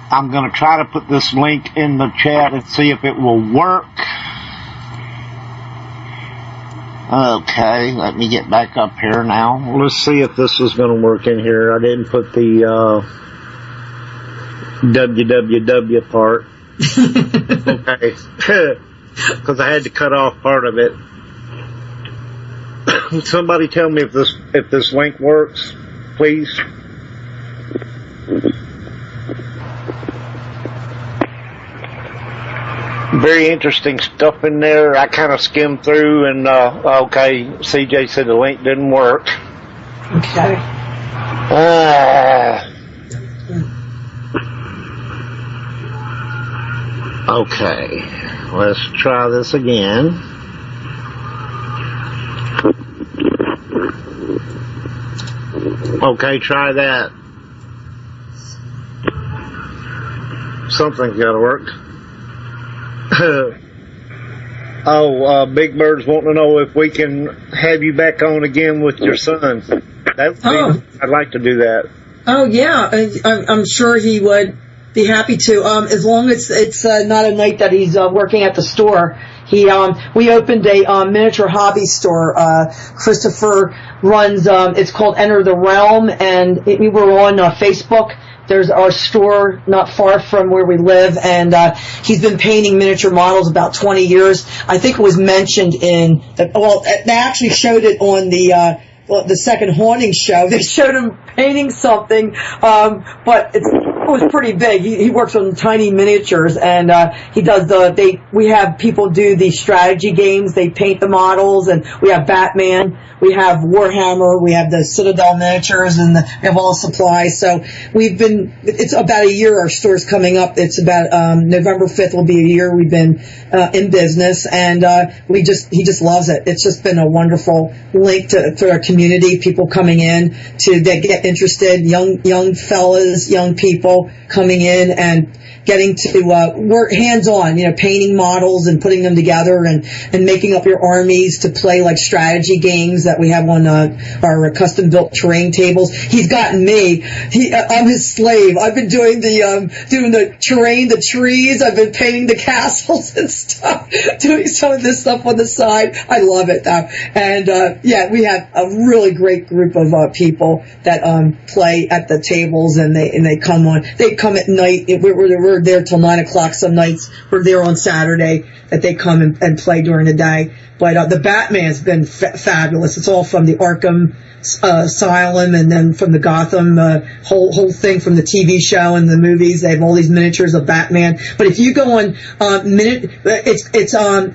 I'm going to try to put this link in the chat and see if it will work. Okay, let me get back up here now. Let's see if this is going to work in here. I didn't put the www part. Okay, because I had to cut off part of it. Somebody tell me if this link works, please. Very interesting stuff in there. I kind of skimmed through, and okay, CJ said the link didn't work. Okay. Okay, let's try this again. Okay, try that. Something's got to work. Big Bird's wanting to know if we can have you back on again with your son. I'd like to do that. Oh yeah, I'm sure he would be happy to. As long as it's not a night that he's working at the store. We opened a miniature hobby store. Christopher runs. It's called Enter the Realm, and we were on Facebook. There's our store not far from where we live, and he's been painting miniature models about 20 years. I think it was mentioned in they actually showed it on the second haunting show. They showed him painting something, but it was pretty big. He works on tiny miniatures, and he does we have people do the strategy games. They paint the models, and we have Batman, we have Warhammer, we have the Citadel miniatures, and we have all the supplies. So it's about a year our store's coming up. It's about November 5th will be a year we've been in business, and he just loves it. It's just been a wonderful link to our community, people coming in to get interested, young fellas, young people coming in and getting to work hands-on, painting models and putting them together and making up your armies to play like strategy games that we have on our custom-built terrain tables. He's gotten me. I'm his slave. I've been doing the terrain, the trees. I've been painting the castles and stuff, doing some of this stuff on the side. I love it, though. And, we have a really great group of people that play at the tables, and they come at night. We're there till 9 o'clock some nights. We're there on Saturday that they come and play during the day. But the Batman's been fabulous. It's all from the Arkham Asylum, and then from the Gotham whole thing from the TV show and the movies. They have all these miniatures of Batman. But if you go on I think it's on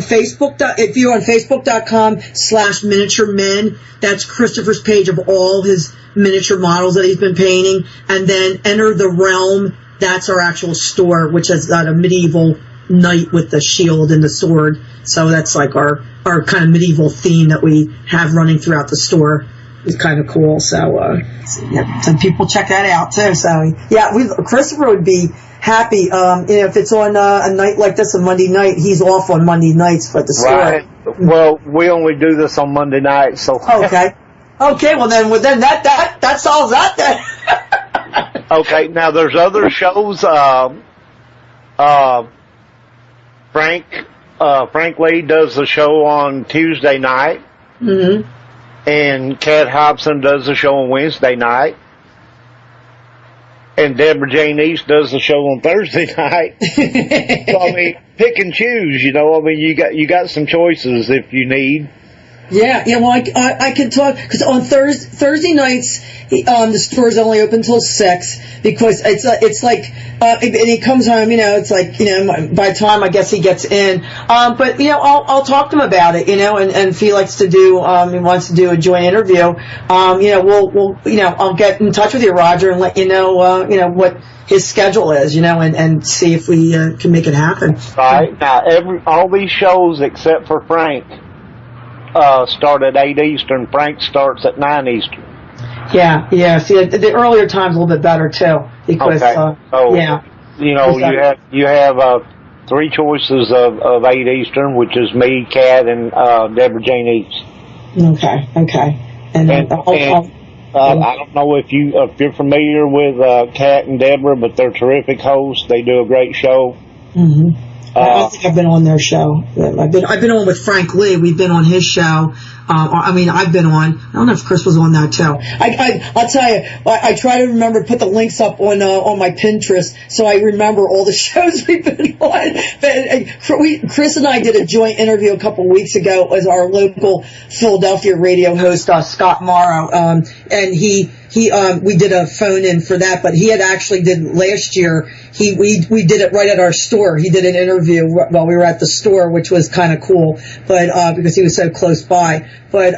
Facebook. If you're on Facebook.com/miniature men, that's Christopher's page of all his miniature models that he's been painting. And then Enter the Realm. That's our actual store, which has got a medieval knight with the shield and the sword. So that's like our kind of medieval theme that we have running throughout the store. It's kind of cool. So people check that out too. So Christopher would be happy. If it's on a night like this, a Monday night, he's off on Monday nights for the store. Right. Well, we only do this on Monday night, so. Okay. Well then that solves that then. Okay, now there's other shows. Frank Lee does the show on Tuesday night. Mm-hmm. And Kat Hobson does the show on Wednesday night. And Deborah Jane East does the show on Thursday night. So, pick and choose, you got some choices if you need. Yeah, well, I can talk, because on Thursday nights, the store's only open till 6, because it's like, and he comes home, it's like, by the time I guess he gets in, but, I'll talk to him about it, and if he likes to do, he wants to do a joint interview, we'll I'll get in touch with you, Roger, and let you know, what his schedule is, and see if we can make it happen. Right. Now, all these shows except for Frank, start at 8 Eastern. Frank starts at 9 Eastern. Yeah. See, the earlier time's a little bit better too, because you have 3 choices of 8 Eastern, which is me, Kat, and Deborah Jane East. Okay. And I don't know if you're familiar with Kat and Deborah, but they're terrific hosts. They do a great show. Mm-hmm. I don't think I've been on their show. I've been on with Frank Lee. We've been on his show. I've been on. I don't know if Chris was on that too. I'll tell you, I try to remember to put the links up on my Pinterest so I remember all the shows we've been on. But Chris and I did a joint interview a couple weeks ago as our local Philadelphia radio host, Scott Morrow, and we did a phone in for that, but he had actually did last year. We did it right at our store. He did an interview while we were at the store, which was kind of cool, but because he was so close by. But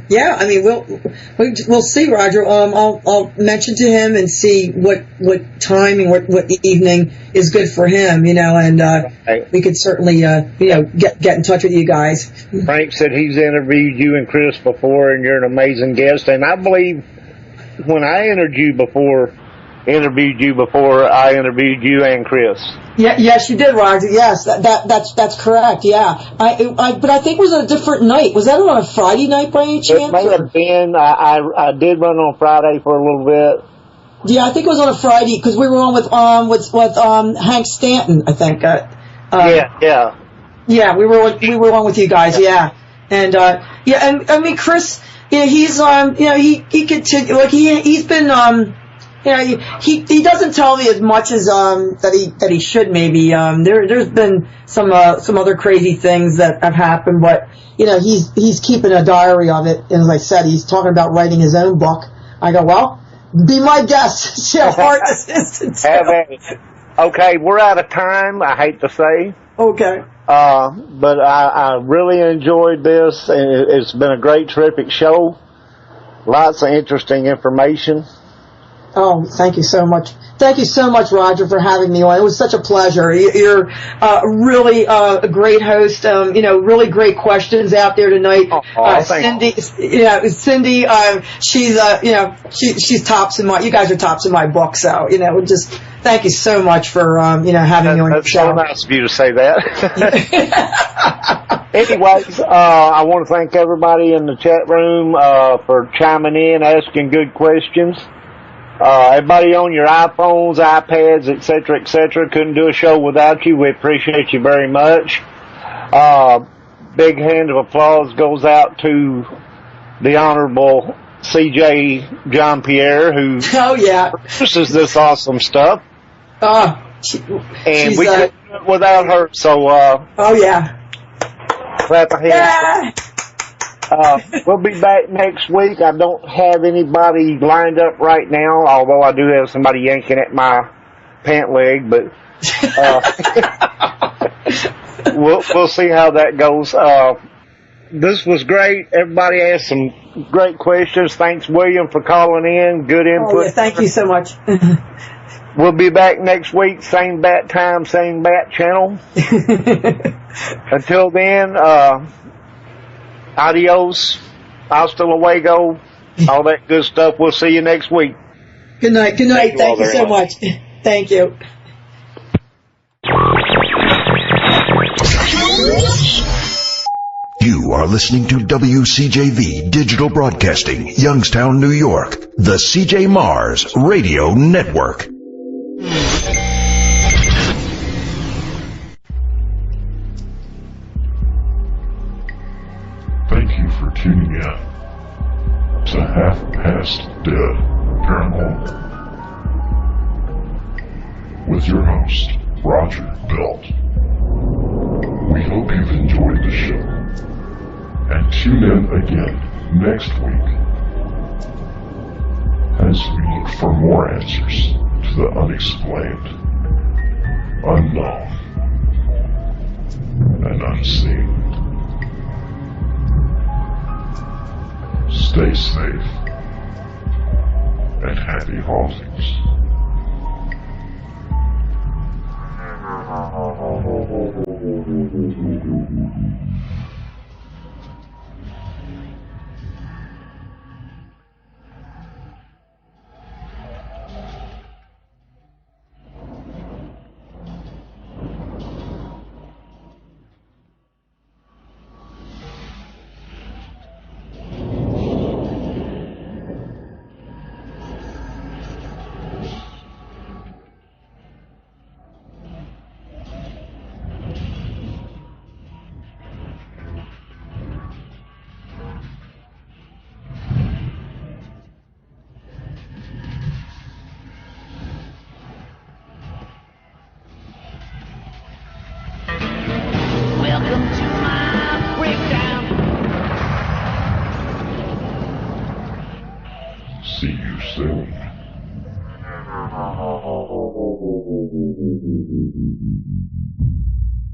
yeah, I mean, we'll see, Roger. I'll mention to him and see what time and what evening is good for him, and we could certainly get in touch with you guys. Frank said he's interviewed you and Chris before, and you're an amazing guest. And I believe when I interviewed you before, I interviewed you and Chris. Yeah, yes, you did, Roger. Yes, that's correct. Yeah, but I think it was a different night. Was that on a Friday night by any chance? It may have been. I did run on Friday for a little bit. Yeah, I think it was on a Friday because we were on with Hank Stanton. I think. Yeah. Yeah, we were on with you guys. Yeah, and and I mean Chris. Yeah, he's he continue like he's been he doesn't tell me as much as that he should maybe. There's been some other crazy things that have happened, but he's keeping a diary of it. And as I said, he's talking about writing his own book. I go, well, be my guest. See how hard this is to do. Okay, we're out of time. I hate to say. Okay. But I really enjoyed this, and it's been a great, terrific show. Lots of interesting information. Oh, thank you so much. Thank you so much, Roger, for having me on. It was such a pleasure. You're really a great host. Really great questions out there tonight. Cindy, she's tops in my. You guys are tops in my book. So just thank you so much for having me on your show. That's so nice of you to say that. Anyways, I want to thank everybody in the chat room for chiming in, asking good questions. Everybody on your iPhones, iPads, etc., couldn't do a show without you. We appreciate you very much. Big hand of applause goes out to the Honorable C.J. John Pierre, who produces this awesome stuff. And we couldn't do it without her, so clap a hand. Yeah. We'll be back next week. I don't have anybody lined up right now, although I do have somebody yanking at my pant leg, but we'll see how that goes. This was great. Everybody asked some great questions. Thanks, William, for calling in. Good input. Oh, yeah, thank you so much. We'll be back next week, same bat time, same bat channel. Until then, adios, hasta luego, all that good stuff. We'll see you next week. Good night. Thank you so much. Thank you. You are listening to WCJV Digital Broadcasting, Youngstown, New York, the CJ Mars Radio Network. Thank you for tuning in to Half Past Dead Paranormal with your host, Roger Belt. We hope you've enjoyed the show, and tune in again next week as we look for more answers to the unexplained, unknown, and unseen. Stay safe and happy hauntings. Welcome to my breakdown. See you soon.